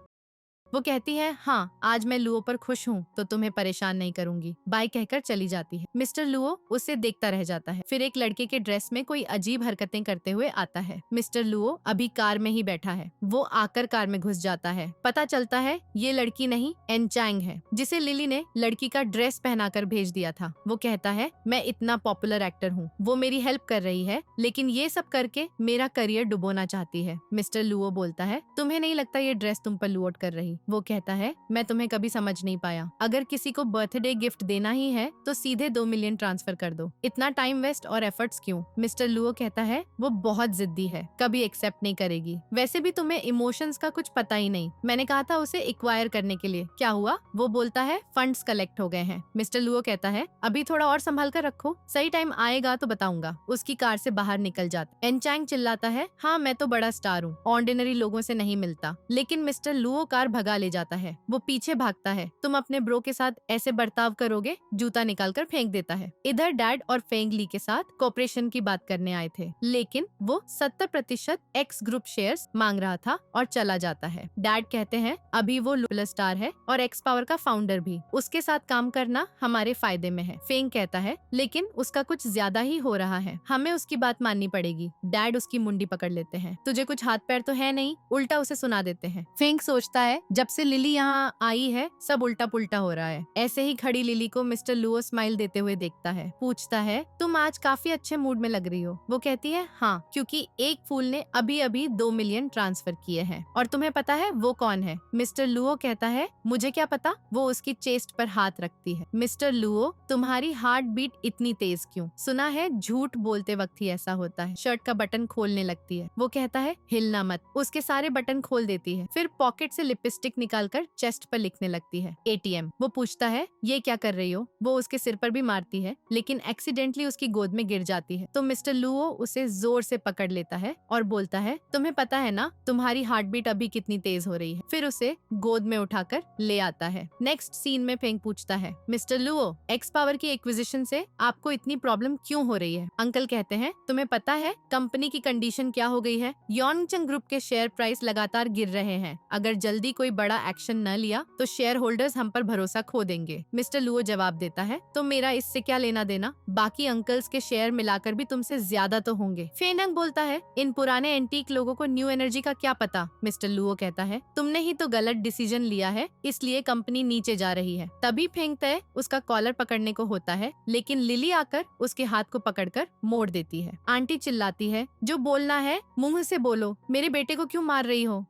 वो कहती है, हाँ आज मैं लुओ पर खुश हूँ तो तुम्हें परेशान नहीं करूंगी। बाय कहकर चली जाती है। मिस्टर लुओ उसे देखता रह जाता है। फिर एक लड़के के ड्रेस में कोई अजीब हरकतें करते हुए आता है। मिस्टर लुओ अभी कार में ही बैठा है। वो आकर कार में घुस जाता है। पता चलता है ये लड़की नहीं एनचैंग है, जिसे लिली ने लड़की का ड्रेस पहनाकर भेज दिया था। वो कहता है, मैं इतना पॉपुलर एक्टर हूँ, वो मेरी हेल्प कर रही है, लेकिन ये सब करके मेरा करियर डुबोना चाहती है। मिस्टर लुओ बोलता है, तुम्हें नहीं लगता ये ड्रेस तुम पर लुओट कर रही? वो कहता है, मैं तुम्हें कभी समझ नहीं पाया। अगर किसी को बर्थडे गिफ्ट देना ही है तो सीधे 2 मिलियन ट्रांसफर कर दो, इतना टाइम वेस्ट और एफर्ट्स क्यों? मिस्टर लुओ कहता है, वो बहुत जिद्दी है, कभी एक्सेप्ट नहीं करेगी। वैसे भी तुम्हें इमोशंस का कुछ पता ही नहीं। मैंने कहा था उसे एक्वायर करने के लिए, क्या हुआ? वो बोलता है, फंड्स कलेक्ट हो गए हैं। मिस्टर लुओ कहता है, अभी थोड़ा और संभाल कर रखो, सही टाइम आएगा तो बताऊंगा। उसकी कार से बाहर निकल जाता। एनचैंग चिल्लाता है, हाँ मैं तो बड़ा स्टार हूँ, ऑर्डिनरी लोगों से नहीं मिलता। लेकिन मिस्टर लुओ कार भगा ले जाता है। वो पीछे भागता है। तुम अपने ब्रो के साथ ऐसे बर्ताव करोगे? जूता निकालकर फेंक देता है। इधर डैड और फेंग ली के साथ कॉपरेशन की बात करने आए थे, लेकिन वो 70% एक्स ग्रुप शेयर्स मांग रहा था और चला जाता है। डैड कहते हैं, अभी वो लुलर स्टार है और एक्स पावर का फाउंडर भी, उसके साथ काम करना हमारे फायदे में है। फेंग कहता है, लेकिन उसका कुछ ज्यादा ही हो रहा है, हमें उसकी बात माननी पड़ेगी। डैड उसकी मुंडी पकड़ लेते हैं। तुझे कुछ हाथ पैर तो है नहीं, उल्टा उसे सुना देते हैं। फेंग सोचता है, जब से लिली यहाँ आई है सब उल्टा पुल्टा हो रहा है। ऐसे ही खड़ी लिली को मिस्टर लुओ स्माइल देते हुए देखता है। पूछता है, तुम आज काफी अच्छे मूड में लग रही हो। वो कहती है, हाँ क्योंकि एक फूल ने अभी अभी 2 मिलियन ट्रांसफर किए हैं। और तुम्हें पता है वो कौन है? मिस्टर लुओ कहता है, मुझे क्या पता। वो उसकी चेस्ट पर हाथ रखती है। मिस्टर लुओ, तुम्हारी हार्ट बीट इतनी तेज क्यों? सुना है झूठ बोलते वक्त ही ऐसा होता है। शर्ट का बटन खोलने लगती है। वो कहता है, हिलना मत। उसके सारे बटन खोल देती है। फिर पॉकेट से लिपस्टिक निकालकर चेस्ट पर लिखने लगती है, ATM। वो पूछता है, ये क्या कर रही हो? वो उसके सिर पर भी मारती है, लेकिन एक्सीडेंटली उसकी गोद में गिर जाती है। तो मिस्टर लुओ उसे जोर से पकड़ लेता है और बोलता है, तुम्हें पता है ना तुम्हारी हार्ट बीट अभी कितनी तेज हो रही है। फिर उसे गोद में उठाकर ले आता है। नेक्स्ट सीन में फेंग पूछता है, मिस्टर लुओ, एक्स पावर की एक्विजिशन से आपको इतनी प्रॉब्लम क्यों हो रही है? अंकल कहते हैं, तुम्हें पता है कंपनी की कंडीशन क्या हो गई है? योंगचंग ग्रुप के शेयर प्राइस लगातार गिर रहे हैं। अगर जल्दी कोई बड़ा एक्शन न लिया तो शेयर होल्डर्स हम पर भरोसा खो देंगे। मिस्टर लुओ जवाब देता है, तो मेरा इससे क्या लेना देना? बाकी अंकल्स के शेयर मिलाकर भी तुमसे ज्यादा तो होंगे। फेनंग बोलता है, इन पुराने एंटीक लोगों को न्यू एनर्जी का क्या पता? मिस्टर लुओ कहता है, तुमने ही तो गलत डिसीजन लिया है, इसलिए कंपनी नीचे जा रही है। तभी फेंगते उसका कॉलर पकड़ने को होता है, लेकिन लिली आकर उसके हाथ को पकड़कर मोड़ देती है। आंटी चिल्लाती है, जो बोलना है मुंह से बोलो, मेरे बेटे को क्यों मार रही हो?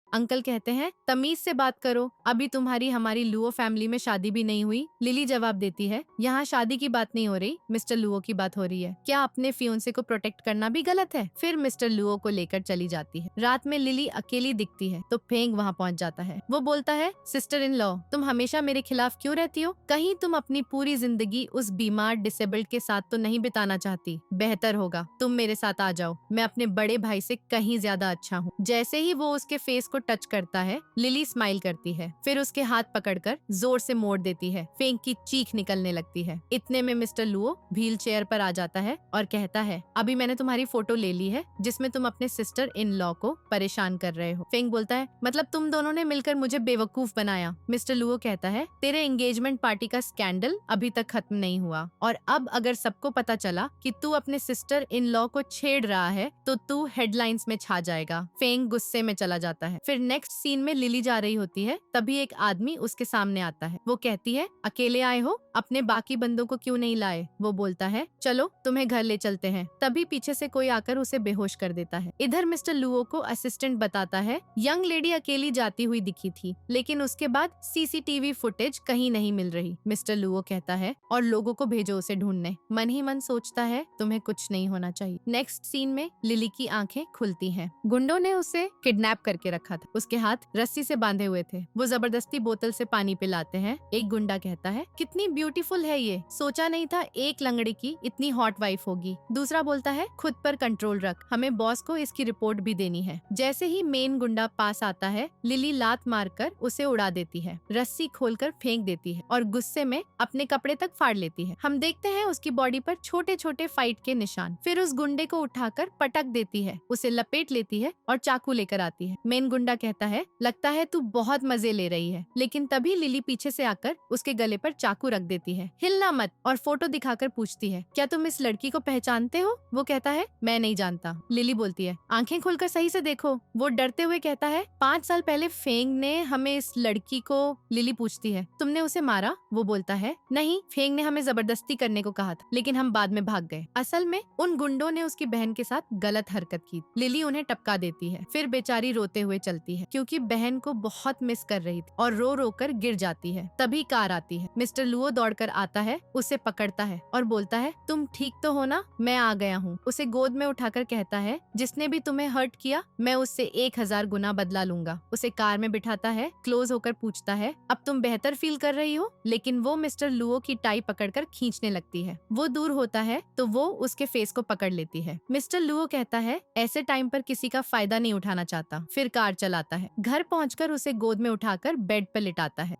अंकल कहते हैं, तमीज से बात करो, अभी तुम्हारी हमारी लुओ फैमिली में शादी भी नहीं हुई। लिली जवाब देती है, यहाँ शादी की बात नहीं हो रही, मिस्टर लुओ की बात हो रही है। क्या अपने फियोंसे को प्रोटेक्ट करना भी गलत है? फिर मिस्टर लुओ को लेकर चली जाती है। रात में लिली अकेली दिखती है तो फेंग वहाँ पहुँच जाता है। वो बोलता है, सिस्टर इन लॉ, तुम हमेशा मेरे खिलाफ क्यों रहती हो? कहीं तुम अपनी पूरी जिंदगी उस बीमार डिसेबल्ड के साथ तो नहीं बिताना चाहती? बेहतर होगा तुम मेरे साथ आ जाओ, मैं अपने बड़े भाई से कहीं ज्यादा अच्छा हूँ। जैसे ही वो उसके फेस को टच करता है, लिली स्माइल करती है, फिर उसके हाथ पकड़कर जोर से मोड़ देती है। फेंग की चीख निकलने लगती है। इतने में मिस्टर लुओ व्हील चेयर पर आ जाता है और कहता है, अभी मैंने तुम्हारी फोटो ले ली है जिसमें तुम अपने सिस्टर इन लॉ को परेशान कर रहे हो। फेंग बोलता है, मतलब तुम दोनों ने मिलकर मुझे बेवकूफ बनाया? मिस्टर लुओ कहता है, तेरे एंगेजमेंट पार्टी का स्कैंडल अभी तक खत्म नहीं हुआ और अब अगर सबको पता चला कि तू अपने सिस्टर इन लॉ को छेड़ रहा है तो तू हेडलाइंस में छा जाएगा। फेंग गुस्से में चला जाता है। फिर नेक्स्ट सीन में लिली जा रही होती है, तभी एक आदमी उसके सामने आता है। वो कहती है, अकेले आए हो, अपने बाकी बंदों को क्यों नहीं लाए? वो बोलता है, चलो तुम्हें घर ले चलते हैं। तभी पीछे से कोई आकर उसे बेहोश कर देता है। इधर मिस्टर लुओ को असिस्टेंट बताता है, यंग लेडी अकेली जाती हुई दिखी थी, लेकिन उसके बाद CCTV फुटेज कहीं नहीं मिल रही। मिस्टर लुओ कहता है, और लोगों को भेजो उसे ढूंढने। मन ही मन सोचता है, तुम्हें कुछ नहीं होना चाहिए। नेक्स्ट सीन में लिली की आंखें खुलती हैं। गुंडों ने उसे किडनैप करके रखा था, उसके हाथ रस्सी से बांधे हुए थे। वो जबरदस्ती बोतल से पानी पिलाते हैं। एक गुंडा कहता है, कितनी ब्यूटीफुल है ये, सोचा नहीं था एक लंगड़े की इतनी हॉट वाइफ होगी। दूसरा बोलता है, खुद पर कंट्रोल रख, हमें बॉस को इसकी रिपोर्ट भी देनी है। जैसे ही मेन गुंडा पास आता है, लिली लात मारकर उसे उड़ा देती है, रस्सी खोलकर फेंक देती है और गुस्से में अपने कपड़े तक फाड़ लेती है। हम देखते हैं उसकी बॉडी पर छोटे छोटे फाइट के निशान। फिर उस गुंडे को उठाकर पटक देती है, उसे लपेट लेती है और चाकू लेकर आती है। मेन गुंडा कहता है, लगता है तू बहुत मजे ले रही है। लेकिन तभी लिली पीछे से आकर उसके गले पर चाकू रख देती है। हिलना मत, और फोटो दिखाकर पूछती है, क्या तुम इस लड़की को पहचानते हो? वो कहता है, मैं नहीं जानता। लिली बोलती है, आंखें खोलकर सही से देखो। वो डरते हुए कहता है, 5 साल पहले फेंग ने हमें इस लड़की को। लिली पूछती है, तुमने उसे मारा? वो बोलता है, नहीं, फेंग ने हमें जबरदस्ती करने को कहा था, लेकिन हम बाद में भाग गए। असल में उन गुंडों ने उसकी बहन के साथ गलत हरकत की। लिली उन्हें टपका देती है, फिर बेचारी रोते हुए चलती है क्योंकि बहन को बहुत मिस कर रही थी और रो रो कर गिर जाती है। तभी कार आती है। मिस्टर लुओ दौड़कर आता है, उसे पकड़ता है और बोलता है, तुम ठीक तो हो ना? मैं आ गया हूँ। उसे गोद में उठाकर कहता है, जिसने भी तुम्हें हर्ट किया मैं उससे 1000 गुना बदला लूंगा। उसे कार में बिठाता है, क्लोज होकर पूछता है, अब तुम बेहतर फील कर रही हो? लेकिन वो मिस्टर लुओ की टाई पकड़कर खींचने लगती है। वो दूर होता है तो वो उसके फेस को पकड़ लेती है। मिस्टर लुओ कहता है, ऐसे टाइम पर किसी का फायदा नहीं उठाना चाहता। फिर कार चलाता है। घर पहुंचकर उसे गोद में उठाकर बेड पर लिटाता है।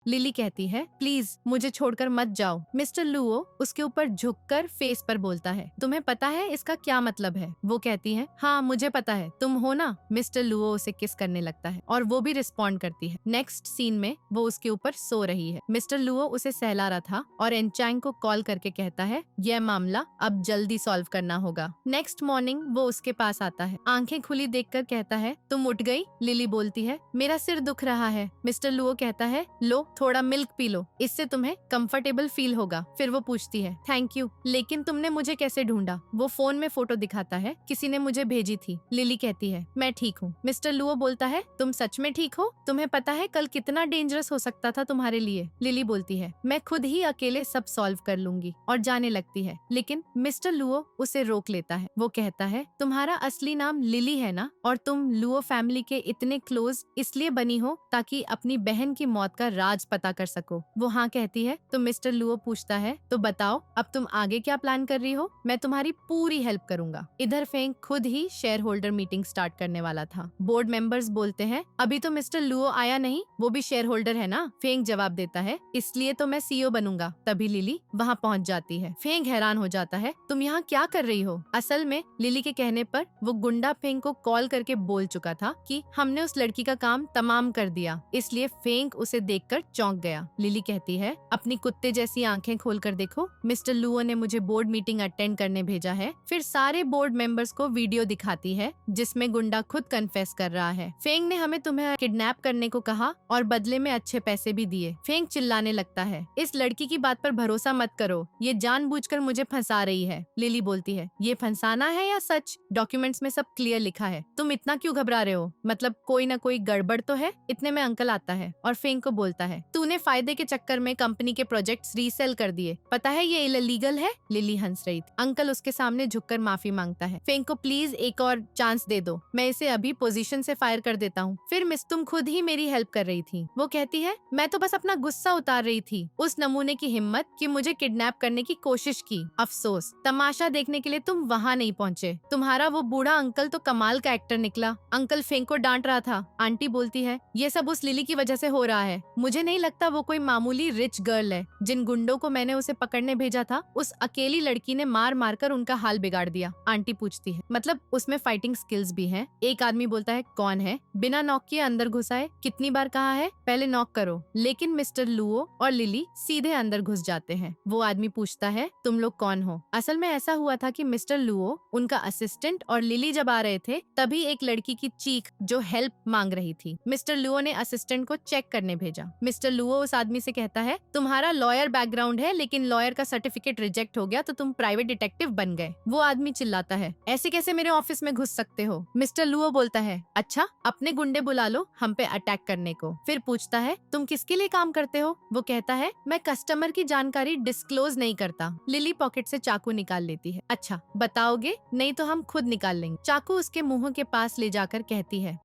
लिली कहती है, प्लीज मुझे छोड़कर मत जाओ। मिस्टर लुओ उसके ऊपर झुककर फेस पर बोलता है, तुम्हें पता है इसका क्या मतलब है? वो कहती है, हाँ मुझे पता है, तुम हो ना? मिस्टर लुओ उसे किस करने लगता है और वो भी रिस्पॉन्ड करती है। नेक्स्ट सीन में वो उसके ऊपर सो रही है। मिस्टर लुओ उसे सहला रहा था और एनचैंग को कॉल करके कहता है, यह मामला अब जल्दी सॉल्व करना होगा। नेक्स्ट मॉर्निंग वो उसके पास आता है, आंखें खुली देखकर कहता है, तुम उठ गई? लिली बोलती है, मेरा सिर दुख रहा है। मिस्टर लुओ कहता है, लो थोड़ा मिल्क पी लो, इससे तुम्हें कंफर्टेबल फील होगा। फिर वो पूछती है, थैंक यू, लेकिन तुमने मुझे कैसे ढूंढा? वो फोन में फोटो दिखाता है, किसी ने मुझे भेजी थी। लिली कहती है, मैं ठीक हूँ। मिस्टर लुओ बोलता है, तुम सच में ठीक हो? तुम्हें पता है कल कितना डेंजरस हो सकता था तुम्हारे लिए? लिली बोलती है, मैं खुद ही अकेले सब सॉल्व कर लूंगी, और जाने लगती है। लेकिन मिस्टर लुओ उसे रोक लेता है। वो कहता है, तुम्हारा असली नाम लिली है ना? और तुम लुओ फैमिली के इतने क्लोज इसलिए बनी हो ताकि अपनी बहन की मौत का राज पता कर सको। वो हाँ कहती है। तो मिस्टर लुओ पूछता है, तो बताओ अब तुम आगे क्या प्लान कर रही हो? मैं तुम्हारी पूरी हेल्प करूंगा। इधर फेंग खुद ही शेयर होल्डर मीटिंग स्टार्ट करने वाला था। बोर्ड मेंबर्स बोलते हैं, अभी तो मिस्टर लुओ आया नहीं, वो भी शेयर होल्डर है ना? फेंग जवाब देता है, इसलिए तो मैं सीईओ बनूंगा। तभी लिली वहाँ पहुँच जाती है। फेंग हैरान हो जाता है, तुम यहाँ क्या कर रही हो? असल में लिली के कहने पर वो गुंडा फेंग को कॉल करके बोल चुका था कि हमने उस लड़की का काम तमाम कर दिया, इसलिए फेंग उसे देखकर चौंक गया। लिली कहती है, अपनी कुत्ते जैसी आंखें खोलकर देखो, मिस्टर लुओ ने मुझे बोर्ड मीटिंग अटेंड करने भेजा है। फिर सारे बोर्ड मेंबर्स को वीडियो दिखाती है जिसमें गुंडा खुद कन्फेस कर रहा है, फेंग ने हमें तुम्हें किडनैप करने को कहा और बदले में अच्छे पैसे भी दिए। फेंग चिल्लाने लगता है, इस लड़की की बात पर भरोसा मत करो, ये जानबूझकर मुझे फंसा रही है। लिली बोलती है, ये फंसाना है या सच? डॉक्यूमेंट्स में सब क्लियर लिखा है, तुम इतना क्यों घबरा रहे हो? मतलब कोई ना कोई गड़बड़ तो है। इतने में अंकल आता है और फेंग को बोलता है, तूने फायदे के चक्कर में कंपनी के प्रोजेक्ट्स रीसेल कर दिए, पता है ये इलीगल है। लिली हंस रही थी। अंकल उसके सामने झुककर माफी मांगता है, फेंग को प्लीज एक और चांस दे दो, मैं इसे अभी पोजीशन से फायर कर देता हूँ। फिर मिस तुम खुद ही मेरी हेल्प कर रही थी। वो कहती है, मैं तो बस अपना गुस्सा उतार रही थी। उस नमूने की हिम्मत कि मुझे किडनैप करने की कोशिश की। अफसोस तमाशा देखने के लिए तुम वहाँ नहीं पहुँचे। तुम्हारा वो बूढ़ा अंकल तो कमाल का एक्टर निकला। अंकल फेंग को डांट रहा था। आंटी बोलती है, ये सब उस लिली की वजह से हो रहा है। मुझे नहीं लगता वो कोई मामूली रिच गर्ल है। जिन गुंडों को मैंने उसे पकड़ने भेजा था, उस अकेली लड़की ने मार मार कर उनका हाल बिगाड़ दिया। आंटी पूछती है, मतलब उसमें फाइटिंग स्किल्स भी हैं? एक आदमी बोलता है, कौन है? बिना नॉक किए अंदर घुसाए? कितनी बार कहा है पहले नॉक करो? लेकिन मिस्टर लुओ और लिली सीधे अंदर घुस जाते हैं। वो आदमी पूछता है, तुम लोग कौन हो? असल में ऐसा हुआ था कि मिस्टर लुओ, उनका असिस्टेंट और लिली जब आ रहे थे, तभी एक लड़की की चीख जो हेल्प मांग रही थी। मिस्टर लुओ ने असिस्टेंट को चेक करने भेजा। मिस्टर लुओ उस आदमी से कहता है, तुम्हारा लॉयर बैकग्राउंड है, लेकिन लॉयर का सर्टिफिकेट रिजेक्ट हो गया तो तुम प्राइवेट डिटेक्टिव बन गए। वो आदमी चिल्लाता है, ऐसे कैसे मेरे ऑफिस में घुस सकते हो? मिस्टर लुओ बोलता है, अच्छा अपने गुंडे बुला लो हम पे अटैक करने को। फिर पूछता है, तुम किसके लिए काम करते हो? वो कहता है, मैं कस्टमर की जानकारी डिस्क्लोज नहीं करता। लिली पॉकेट से चाकू निकाल लेती है। अच्छा बताओगे? नहीं तो हम खुद निकाल लेंगे। चाकू उसके मुंह के पास ले जाकर कहती है,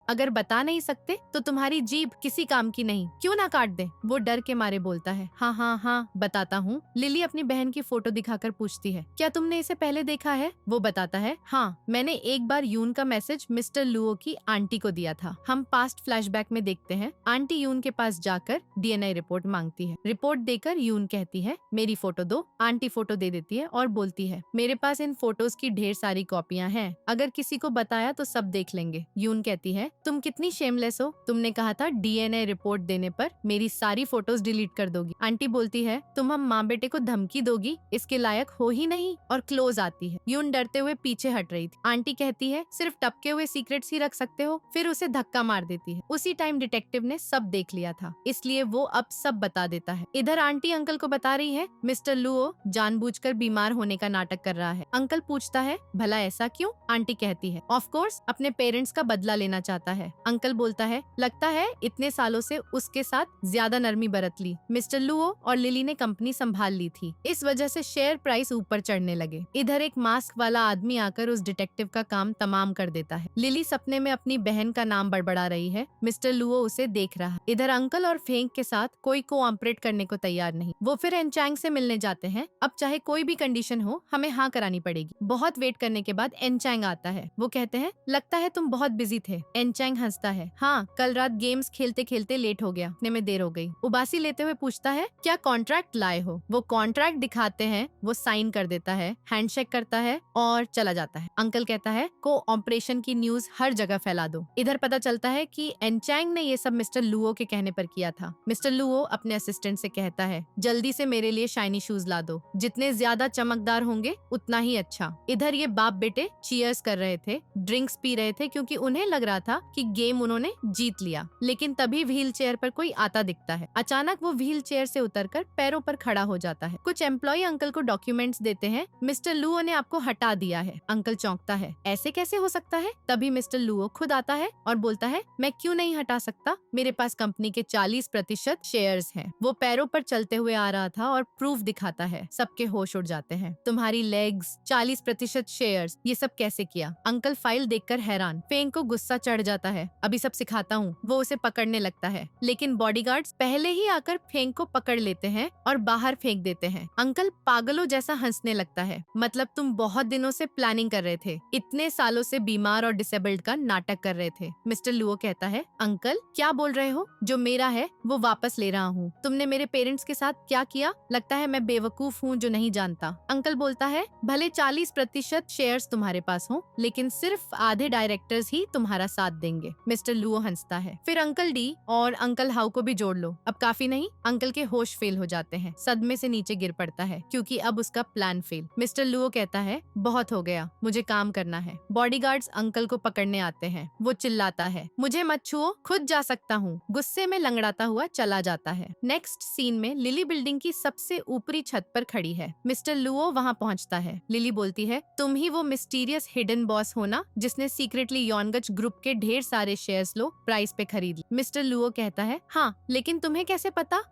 अगर बता नहीं सकते तो तुम्हारी जीभ किसी काम की नहीं, क्यों ना काट दे। वो डर के मारे बोलता है, हाँ हाँ हाँ बताता हूँ। लिली अपनी बहन की फोटो दिखाकर पूछती है, क्या तुमने इसे पहले देखा है? वो बताता है, हाँ मैंने एक बार यून का मैसेज मिस्टर लुओ की आंटी को दिया था। हम पास्ट फ्लैशबैक में देखते हैं, आंटी यून के पास जाकर डीएनए रिपोर्ट मांगती है। रिपोर्ट देकर यून कहती है, मेरी फोटो दो। आंटी फोटो दे देती है और बोलती है, मेरे पास इन फोटोज की ढेर सारी कॉपियां हैं, अगर किसी को बताया तो सब देख लेंगे। यून कहती है, तुम कितनी शेमलेस हो, तुमने कहा था डीएनए रिपोर्ट देने पर मेरी सारी फोटोज डिलीट कर दोगी। आंटी बोलती है, तुम हम माँ बेटे को धमकी दोगी, इसके लायक हो ही नहीं, और क्लोज आती है। यून डरते हुए पीछे हट रही थी। आंटी कहती है, सिर्फ टपके हुए सीक्रेट्स ही रख सकते हो, फिर उसे धक्का मार देती है। उसी टाइम डिटेक्टिव ने सब देख लिया था, इसलिए वो अब सब बता देता है। इधर आंटी अंकल को बता रही है, मिस्टर लुओ जानबूझकर बीमार होने का नाटक कर रहा है। अंकल पूछता है, भला ऐसा क्यों? आंटी कहती है, ऑफ कोर्स अपने पेरेंट्स का बदला लेना चाहता है। अंकल बोलता है, लगता है इतने सालों से उसके साथ ज्यादा नरमी बरत ली। मिस्टर लुओ और लिली ने कंपनी संभाल ली थी, इस वजह से शेयर प्राइस ऊपर चढ़ने लगे। इधर एक मास्क वाला आदमी आकर उस डिटेक्टिव का काम तमाम कर देता है। लिली सपने में अपनी बहन का नाम बड़बड़ा रही है, मिस्टर लुओ उसे देख रहा है। इधर अंकल और फेंग के साथ कोई कोऑपरेट करने को तैयार नहीं। वो फिर एनचैंग से मिलने जाते हैं। अब चाहे कोई भी कंडीशन हो, हमें हाँ करानी पड़ेगी। बहुत वेट करने के बाद एनचैंग आता है। वो कहते हैं, लगता है तुम बहुत बिजी थे। एनचैंग हंसता है, हाँ कल रात गेम्स खेलते खेलते लेट हो गया, इतने में देर हो गई। उबासी लेते हुए पूछता है, क्या कॉन्ट्रैक्ट लाए हो? वो कॉन्ट्रैक्ट दिखाते हैं, वो साइन कर देता है, हैंडशेक करता है और चला जाता है। अंकल कहता है, कोऑपरेशन की न्यूज हर जगह फैला दो। इधर पता चलता है कि एनचैंग ने ये सब मिस्टर लुओ के कहने पर किया था। मिस्टर लुओ अपने असिस्टेंट से कहता है, जल्दी से मेरे लिए शाइनी शूज ला दो, जितने ज्यादा चमकदार होंगे उतना ही अच्छा। इधर ये बाप बेटे चीयर्स कर रहे थे, ड्रिंक्स पी रहे थे, क्योंकि उन्हें लग रहा था कि गेम उन्होंने जीत लिया। लेकिन तभी व्हील चेयर पर कोई आता दिखता है। अचानक वो व्हील चेयर से उतरकर पैरों पर खड़ा हो जाता है। कुछ एम्प्लॉय अंकल को डॉक्यूमेंट्स देते हैं, मिस्टर लुओ ने आपको हटा दिया है। अंकल चौंकता है, ऐसे कैसे हो सकता है? तभी मिस्टर लुओ खुद आता है और बोलता है, मैं क्यों नहीं हटा सकता, मेरे पास कंपनी के 40% शेयर्स हैं। वो पैरों पर चलते हुए आ रहा था और प्रूफ दिखाता है। सबके होश उड़ जाते हैं। तुम्हारी लेग्स, 40% शेयर्स, ये सब कैसे किया? अंकल फाइल देखकर हैरान। फेंग को गुस्सा चढ़ जाता है, अभी सब सिखाता हूँ। वो उसे पकड़ने लगता है, लेकिन बॉडीगार्ड्स पहले ही आकर फेंग को पकड़ लेते हैं और बाहर फेंक देते हैं। अंकल पागलों जैसा हंसने लगता है, मतलब तुम बहुत दिनों से प्लानिंग कर रहे थे, इतने सालों से बीमार और डिसेबल्ड का नाटक कर रहे थे। मिस्टर लुओ कहता है, अंकल क्या बोल रहे हो? जो मेरा है वो वापस ले रहा हूँ। तुमने मेरे पेरेंट्स के साथ क्या किया? लगता है मैं बेवकूफ हूँ जो नहीं जानता। अंकल बोलता है, भले 40% शेयर्स तुम्हारे पास हो, लेकिन सिर्फ आधे डायरेक्टर्स ही तुम्हारा साथ देंगे। मिस्टर लुओ हंसता है, फिर अंकल डी और अंकल हाउ को भी जोड़ लो। अब काफी नहीं, अंकल के होश फेल हो जाते हैं, सदमे से नीचे गिर पड़ता है, क्योंकि अब उसका प्लान फेल। मिस्टर लुओ कहता है, बहुत हो गया, मुझे काम करना है। बॉडीगार्ड्स अंकल को पकड़ने आते हैं। वो चिल्लाता है, मुझे मत छुओ, खुद जा सकता हूँ। गुस्से में लंगड़ाता हुआ चला जाता है। नेक्स्ट सीन में लिली बिल्डिंग की सबसे ऊपरी छत पर खड़ी है। मिस्टर लुओ वहाँ पहुँचता है। लिली बोलती है, तुम ही वो मिस्टीरियस हिडन बॉस हो ना, जिसने सीक्रेटली यॉनगच ग्रुप के ढेर सारे शेयर्स लो प्राइस पे खरीद ली। मिस्टर लुओ कहता है, हाँ लेकिन तुम्हें कैसे पता?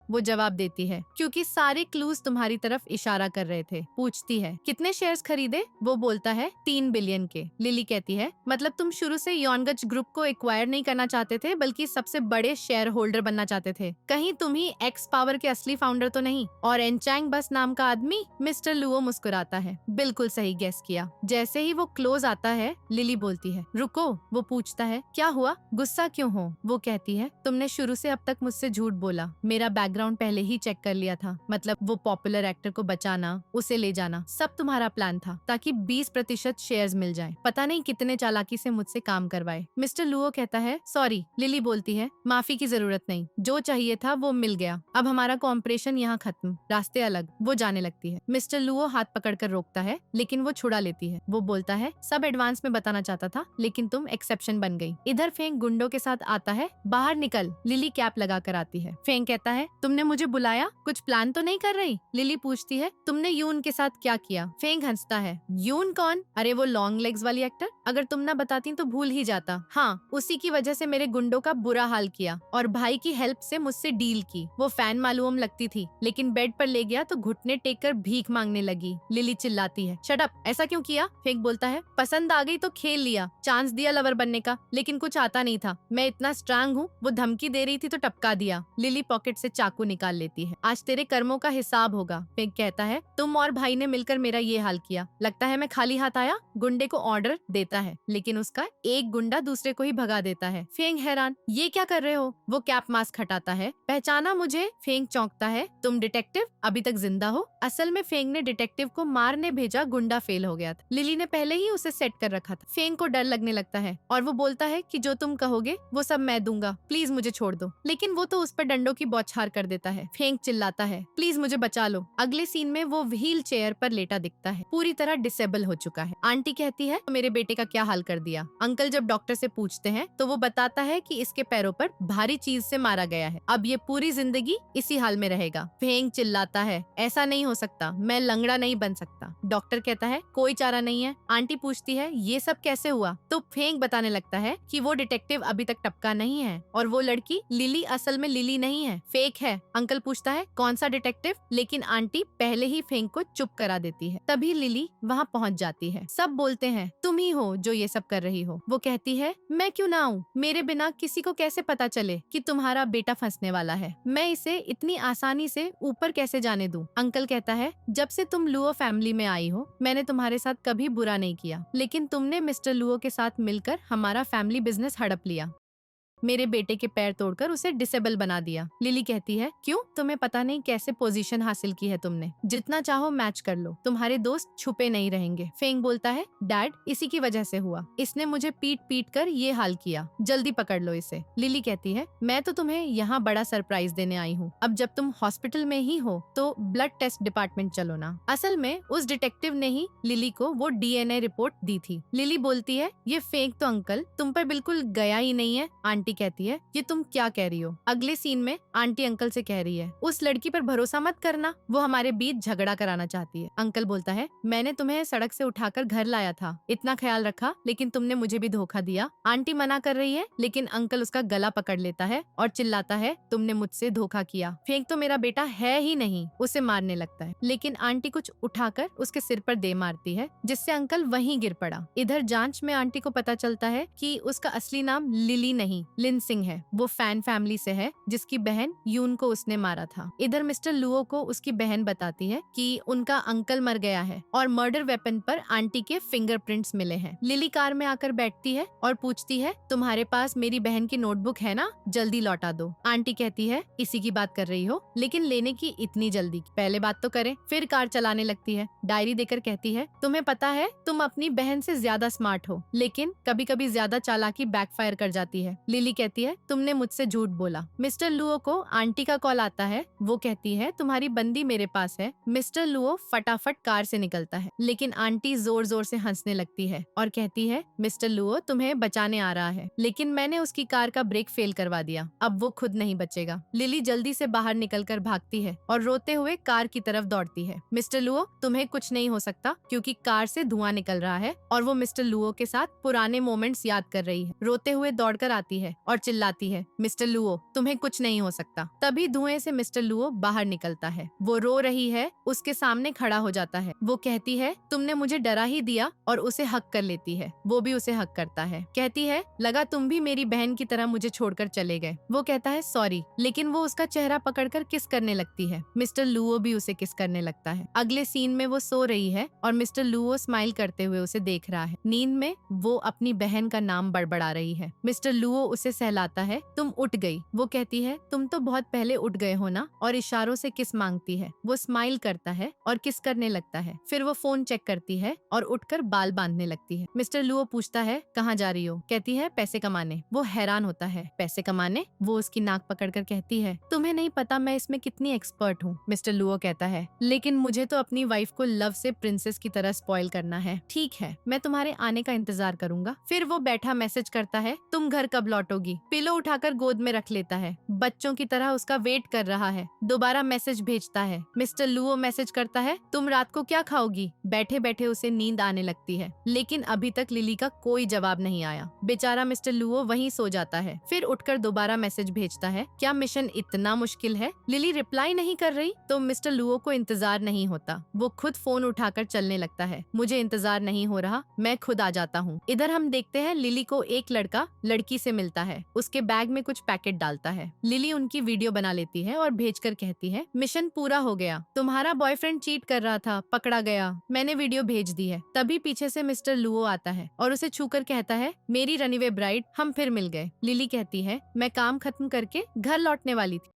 वो जवाब देती है, क्योंकि सारे क्लूज तुम्हारी तरफ इशारा कर रहे थे। पूछती है, कितने शेयर्स खरीदे? वो बोलता है, 3 बिलियन के। लिली कहती है, मतलब तुम शुरू से यॉनगच ग्रुप को एक्वायर नहीं करना चाहते थे, बल्कि सबसे बड़े शेयर होल्डर बनना चाहते थे। कहीं तुम ही एक्स पावर के असली फाउंडर तो नहीं? और एनचैंग बस नाम का आदमी? मिस्टर लुओ मुस्कुराता है, बिल्कुल सही गेस किया। जैसे ही वो क्लोज आता है, लिली बोलती है, रुको। वो पूछता है, क्या हुआ, गुस्सा क्यों हो? वो कहती है, तुमने शुरू से अब तक मुझसे झूठ बोला, मेरा बैकग्राउंड पहले ही चेक कर लिया था, मतलब वो पॉपुलर एक्टर को बचाना, उसे ले जाना, सब तुम्हारा प्लान था, ताकि 20% शेयर्स मिल जाएं। पता नहीं कितने चालाकी से मुझसे काम करवाए। मिस्टर लुओ कहता है, सॉरी। लिली बोलती है, माफी की जरूरत नहीं, जो चाहिए था वो मिल गया, अब हमारा कॉम्परेशन यहाँ खत्म, रास्ते अलग। वो जाने लगती है। मिस्टर लुओ हाथ पकड़कर रोकता है, लेकिन वो छुड़ा लेती है। वो बोलता है, सब एडवांस में बताना चाहता था, लेकिन तुम एक्सेप्शन बन गई। इधर फेंग गुंडों के साथ आता है, बाहर निकल। लिली कैप लगा कर आती है। फेंग कहता है, तुम तुमने मुझे बुलाया, कुछ प्लान तो नहीं कर रही? लिली पूछती है। तुमने यून के साथ क्या किया? फेंग हंसता है। यून कौन? अरे वो लॉन्ग लेग्स वाली एक्टर। अगर तुम ना बताती तो भूल ही जाता। हाँ, उसी की वजह से मेरे गुंडों का बुरा हाल किया और भाई की हेल्प से मुझसे डील की। वो फैन मालूम लगती थी, लेकिन बेड पर ले गया तो घुटने टेक कर भीख मांगने लगी। लिली चिल्लाती है। शट अप, ऐसा क्यों किया? फेंग बोलता है। पसंद आ गई तो खेल लिया, चांस दिया लवर बनने का, लेकिन कुछ आता नहीं था। मैं इतना स्ट्रांग हूँ, वो धमकी दे रही थी तो टपका दिया। लिली पॉकेट से चाकू निकाल लेती है। आज तेरे कर्मों का हिसाब होगा। फेंग कहता है। तुम और भाई ने मिलकर मेरा ये हाल किया। लगता है मैं खाली हाथ आया। गुंडे को ऑर्डर देता है, लेकिन उसका एक गुंडा दूसरे को ही भगा देता है। फेंग हैरान। ये क्या कर रहे हो? वो कैप मास्क हटाता है। पहचाना मुझे? फेंग चौंकता है। तुम डिटेक्टिव अभी तक जिंदा हो? असल में फेंग ने डिटेक्टिव को मारने भेजा, गुंडा फेल हो गया था। लिली ने पहले ही उसे सेट कर रखा था। फेंग को डर लगने लगता है और वो बोलता है कि जो तुम कहोगे वो सब मैं दूंगा, प्लीज मुझे छोड़ दो। लेकिन वो तो उस पर डंडों की बौछार कर देता है। फेंग चिल्लाता है, प्लीज मुझे बचा लो। अगले सीन में वो व्हील चेयर पर लेटा दिखता है, पूरी तरह डिसेबल हो चुका है। आंटी कहती है तो मेरे बेटे का क्या हाल कर दिया? अंकल जब डॉक्टर से पूछते हैं तो वो बताता है कि इसके पैरों पर भारी चीज से मारा गया है, अब ये पूरी जिंदगी इसी हाल में रहेगा। फेंग चिल्लाता है, ऐसा नहीं हो सकता, मैं लंगड़ा नहीं बन सकता। डॉक्टर कहता है कोई चारा नहीं है। आंटी पूछती है ये सब कैसे हुआ? तो फेंग बताने लगता है कि वो डिटेक्टिव अभी तक टपका नहीं है और वो लड़की लिली असल में लिली नहीं है, फेक है। अंकल पूछता है कौन सा डिटेक्टिव? लेकिन आंटी पहले ही फेंग को चुप करा देती है। तभी लिली वहाँ पहुँच जाती है। सब बोलते हैं तुम ही हो जो ये सब कर रही हो। वो कहती है मैं क्यों ना आऊँ? मेरे बिना किसी को कैसे पता चले कि तुम्हारा बेटा फंसने वाला है? मैं इसे इतनी आसानी से ऊपर कैसे जाने दूं? अंकल कहता है जब से तुम लुओ फैमिली में आई हो मैंने तुम्हारे साथ कभी बुरा नहीं किया, लेकिन तुमने मिस्टर लुओ के साथ मिलकर हमारा फैमिली बिजनेस हड़प लिया, मेरे बेटे के पैर तोड़कर उसे डिसेबल बना दिया। लिली कहती है क्यों? तुम्हें पता नहीं कैसे पोजीशन हासिल की है तुमने। जितना चाहो मैच कर लो, तुम्हारे दोस्त छुपे नहीं रहेंगे। फेंग बोलता है डैड इसी की वजह से हुआ, इसने मुझे पीट पीट कर ये हाल किया, जल्दी पकड़ लो इसे। लिली कहती है मैं तो तुम्हें यहाँ बड़ा सरप्राइज देने आई हूँ। अब जब तुम हॉस्पिटल में ही हो तो ब्लड टेस्ट डिपार्टमेंट चलो ना। असल में उस डिटेक्टिव ने ही लिली को वो DNA रिपोर्ट दी थी। लिली बोलती है ये फेंक तो अंकल तुम पर बिल्कुल गया ही नहीं है। आंटी कहती है ये तुम क्या कह रही हो? अगले सीन में आंटी अंकल से कह रही है उस लड़की पर भरोसा मत करना, वो हमारे बीच झगड़ा कराना चाहती है। अंकल बोलता है मैंने तुम्हें सड़क से उठाकर घर लाया था, इतना ख्याल रखा, लेकिन तुमने मुझे भी धोखा दिया। आंटी मना कर रही है, लेकिन अंकल उसका गला पकड़ लेता है और चिल्लाता है तुमने मुझसे धोखा किया, फेंक तो मेरा बेटा है ही नहीं। उसे मारने लगता है, लेकिन आंटी कुछ उठाकर उसके सिर पर दे मारती है, जिससे अंकल वहीं गिर पड़ा। इधर जांच में आंटी को पता चलता है कि उसका असली नाम लिली नहीं लिन सिंह है। वो फैन फैमिली से है जिसकी बहन यून को उसने मारा था। इधर मिस्टर लुओ को उसकी बहन बताती है कि उनका अंकल मर गया है और मर्डर वेपन पर आंटी के फिंगरप्रिंट्स मिले हैं। लिली कार में आकर बैठती है और पूछती है तुम्हारे पास मेरी बहन की नोटबुक है ना, जल्दी लौटा दो। आंटी कहती है इसी की बात कर रही हो, लेकिन लेने की इतनी जल्दी, पहले बात तो करें। फिर कार चलाने लगती है। डायरी देकर कहती है तुम्हें पता है तुम अपनी बहन से ज्यादा स्मार्ट हो, लेकिन कभी कभी ज्यादा चालाकी बैकफायर कर जाती है। लिली कहती है तुमने मुझसे झूठ बोला। मिस्टर लुओ को आंटी का कॉल आता है। वो कहती है तुम्हारी बंदी मेरे पास है। मिस्टर लुओ फटाफट कार से निकलता है, लेकिन आंटी जोर जोर से हंसने लगती है और कहती है मिस्टर लुओ तुम्हें बचाने आ रहा है, लेकिन मैंने उसकी कार का ब्रेक फेल करवा दिया, अब वो खुद नहीं बचेगा। लिली जल्दी से बाहर निकलकर भागती है और रोते हुए कार की तरफ दौड़ती है। मिस्टर लुओ तुम्हें कुछ नहीं हो सकता, क्योंकि कार से धुआं निकल रहा है। और वो मिस्टर लुओ के साथ पुराने मोमेंट्स याद कर रही है। रोते हुए दौड़कर आती है और चिल्लाती है मिस्टर लुओ तुम्हें कुछ नहीं हो सकता। तभी धुएं से मिस्टर लुओ बाहर निकलता है। वो रो रही है, उसके सामने खड़ा हो जाता है। वो कहती है तुमने मुझे डरा ही दिया, और उसे हक कर लेती है। वो भी उसे हक करता है। कहती है लगा तुम भी मेरी बहन की तरह मुझे छोड़कर चले गए। वो कहता है सॉरी, लेकिन वो उसका चेहरा पकड़कर किस करने लगती है। मिस्टर लुओ भी उसे किस करने लगता है। अगले सीन में वो सो रही है और मिस्टर लुओ स्माइल करते हुए उसे देख रहा है। नींद में वो अपनी बहन का नाम बड़बड़ा रही है। मिस्टर लुओ उसे सहलाता है, तुम उठ गई। वो कहती है तुम तो बहुत पहले उठ गए हो ना, और इशारों से किस मांगती है। वो स्माइल करता है और किस करने लगता है। फिर वो फोन चेक करती है और उठकर बाल बांधने लगती है। मिस्टर लुओ पूछता है कहाँ जा रही हो? कहती है पैसे कमाने। वो हैरान होता है, पैसे कमाने? वो उसकी नाक पकड़कर कहती है तुम्हें नहीं पता मैं इसमें कितनी एक्सपर्ट हूँ। मिस्टर लुओ कहता है लेकिन मुझे तो अपनी वाइफ को लव से प्रिंसेस की तरह स्पॉइल करना है। ठीक है, मैं तुम्हारे आने का इंतजार करूंगा। फिर वो बैठा मैसेज करता है तुम घर कब लौटो डांटोगी। पिलो उठाकर गोद में रख लेता है, बच्चों की तरह उसका वेट कर रहा है। दोबारा मैसेज भेजता है। मिस्टर लुओ मैसेज करता है, तुम रात को क्या खाओगी? बैठे बैठे उसे नींद आने लगती है, लेकिन अभी तक लिली का कोई जवाब नहीं आया। बेचारा मिस्टर लुओ वहीं सो जाता है। फिर उठकर दोबारा मैसेज भेजता है, क्या मिशन इतना मुश्किल है? लिली रिप्लाई नहीं कर रही तो मिस्टर लुओ को इंतजार नहीं होता। वो खुद फोन उठाकर चलने लगता है। मुझे इंतजार नहीं हो रहा, मैं खुद आ जाता हूँ। इधर हम देखते हैं लिली को एक लड़का लड़की से मिलता है। उसके बैग में कुछ पैकेट डालता है। लिली उनकी वीडियो बना लेती है और भेजकर कहती है, मिशन पूरा हो गया, तुम्हारा बॉयफ्रेंड चीट कर रहा था, पकड़ा गया, मैंने वीडियो भेज दी है। तभी पीछे से मिस्टर लुओ आता है और उसे छूकर कहता है, मेरी रनवे ब्राइड, हम फिर मिल गए। लिली कहती है, मैं काम खत्म करके घर लौटने वाली थी।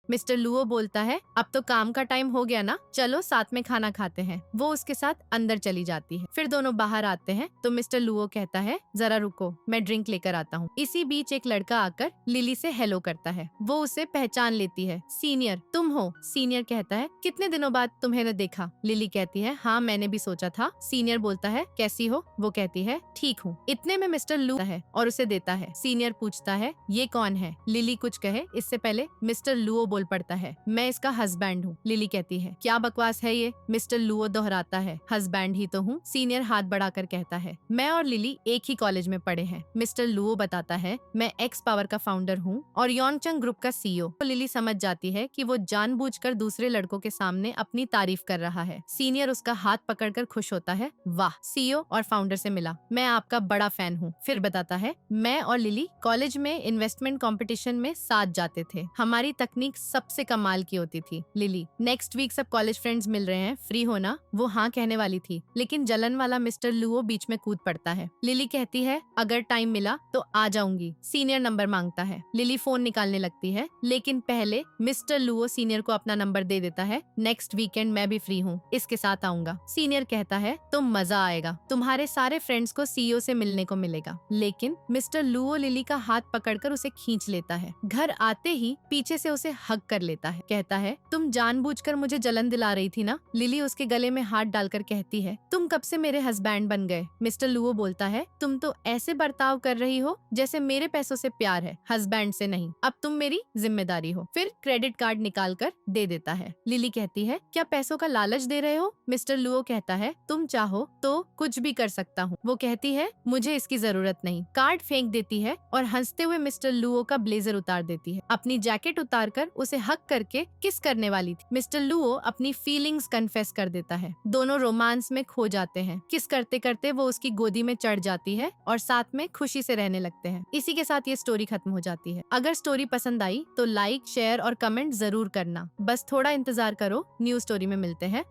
मिस्टर लुओ बोलता है, अब तो काम का टाइम हो गया ना, चलो साथ में खाना खाते हैं। वो उसके साथ अंदर चली जाती है। फिर दोनों बाहर आते हैं तो मिस्टर लुओ कहता है, जरा रुको, मैं ड्रिंक लेकर आता हूँ। इसी बीच एक लड़का आकर लिली से हेलो करता है। वो उसे पहचान लेती है। सीनियर, तुम हो? सीनियर कहता है, कितने दिनों बाद तुम्हें न देखा। लिली कहती है, हाँ मैंने भी सोचा था। सीनियर बोलता है, कैसी हो? वो कहती है, ठीक हूँ। इतने में मिस्टर लुओ है और उसे देता है। सीनियर पूछता है, ये कौन है? लिली कुछ कहे इससे पहले मिस्टर लुओ बोल पड़ता है, मैं इसका हस्बैंड हूँ। लिली कहती है, क्या बकवास है ये? मिस्टर लुओ दोहराता है, हस्बैंड ही तो हूँ। सीनियर हाथ बढ़ाकर कहता है, मैं और लिली एक ही कॉलेज में पढ़े हैं। मिस्टर लुओ बताता है, मैं एक्स पावर का फाउंडर हूँ और योंगचंग ग्रुप का सीईओ। तो लिली समझ जाती है कि वो जानबूझकर दूसरे लड़कों के सामने अपनी तारीफ कर रहा है। सीनियर उसका हाथ पकड़कर खुश होता है, वाह, सीईओ और फाउंडर से मिला, मैं आपका बड़ा फैन हूँ। फिर बताता है, मैं और लिली कॉलेज में इन्वेस्टमेंट कंपटीशन में साथ जाते थे, हमारी तकनीक सबसे कमाल की होती थी। लिली, नेक्स्ट वीक सब कॉलेज फ्रेंड्स मिल रहे हैं, फ्री हो ना? वो हाँ कहने वाली थी, लेकिन जलन वाला मिस्टर लुओ बीच में कूद पड़ता है। लिली कहती है, अगर टाइम मिला तो आ जाऊंगी। सीनियर नंबर मांगता है। लिली फोन निकालने लगती है, लेकिन पहले मिस्टर लुओ सीनियर को अपना नंबर दे देता है। नेक्स्ट वीकेंड मैं भी फ्री हूँ, इसके साथ आऊंगा। सीनियर कहता है, तो मजा आएगा, तुम्हारे सारे फ्रेंड्स को सीईओ से मिलने को मिलेगा। लेकिन मिस्टर लुओ लिली का हाथ पकड़कर उसे खींच लेता है। घर आते ही पीछे से उसे हग कर लेता है। कहता है, तुम जानबूझकर मुझे जलन दिला रही थी ना? लिली उसके गले में हाथ डालकर कहती है, तुम कब से मेरे हस्बैंड बन गए? मिस्टर लुओ बोलता है, तुम तो ऐसे बर्ताव कर रही हो जैसे मेरे पैसों से प्यार है, हस्बैंड से नहीं। अब तुम मेरी जिम्मेदारी हो। फिर क्रेडिट कार्ड निकाल कर दे देता है। लिली कहती है, क्या पैसों का लालच दे रहे हो? मिस्टर लुओ कहता है, तुम चाहो तो कुछ भी कर सकता हूँ। वो कहती है, मुझे इसकी जरूरत नहीं। कार्ड फेंक देती है और हंसते हुए मिस्टर लुओ का ब्लेजर उतार देती है। अपनी जैकेट उतार कर उसे हक करके किस करने वाली थी। मिस्टर लुओ अपनी फीलिंग्स कन्फेस कर देता है। दोनों रोमांस में खो जाते हैं। किस करते करते वो उसकी गोदी में चढ़ जाती है और साथ में खुशी से रहने लगते हैं। इसी के साथ ये स्टोरी खत्म हो जाती है। अगर स्टोरी पसंद आई तो लाइक, शेयर और कमेंट जरूर करना। बस थोड़ा इंतजार करो, न्यू स्टोरी में मिलते हैं।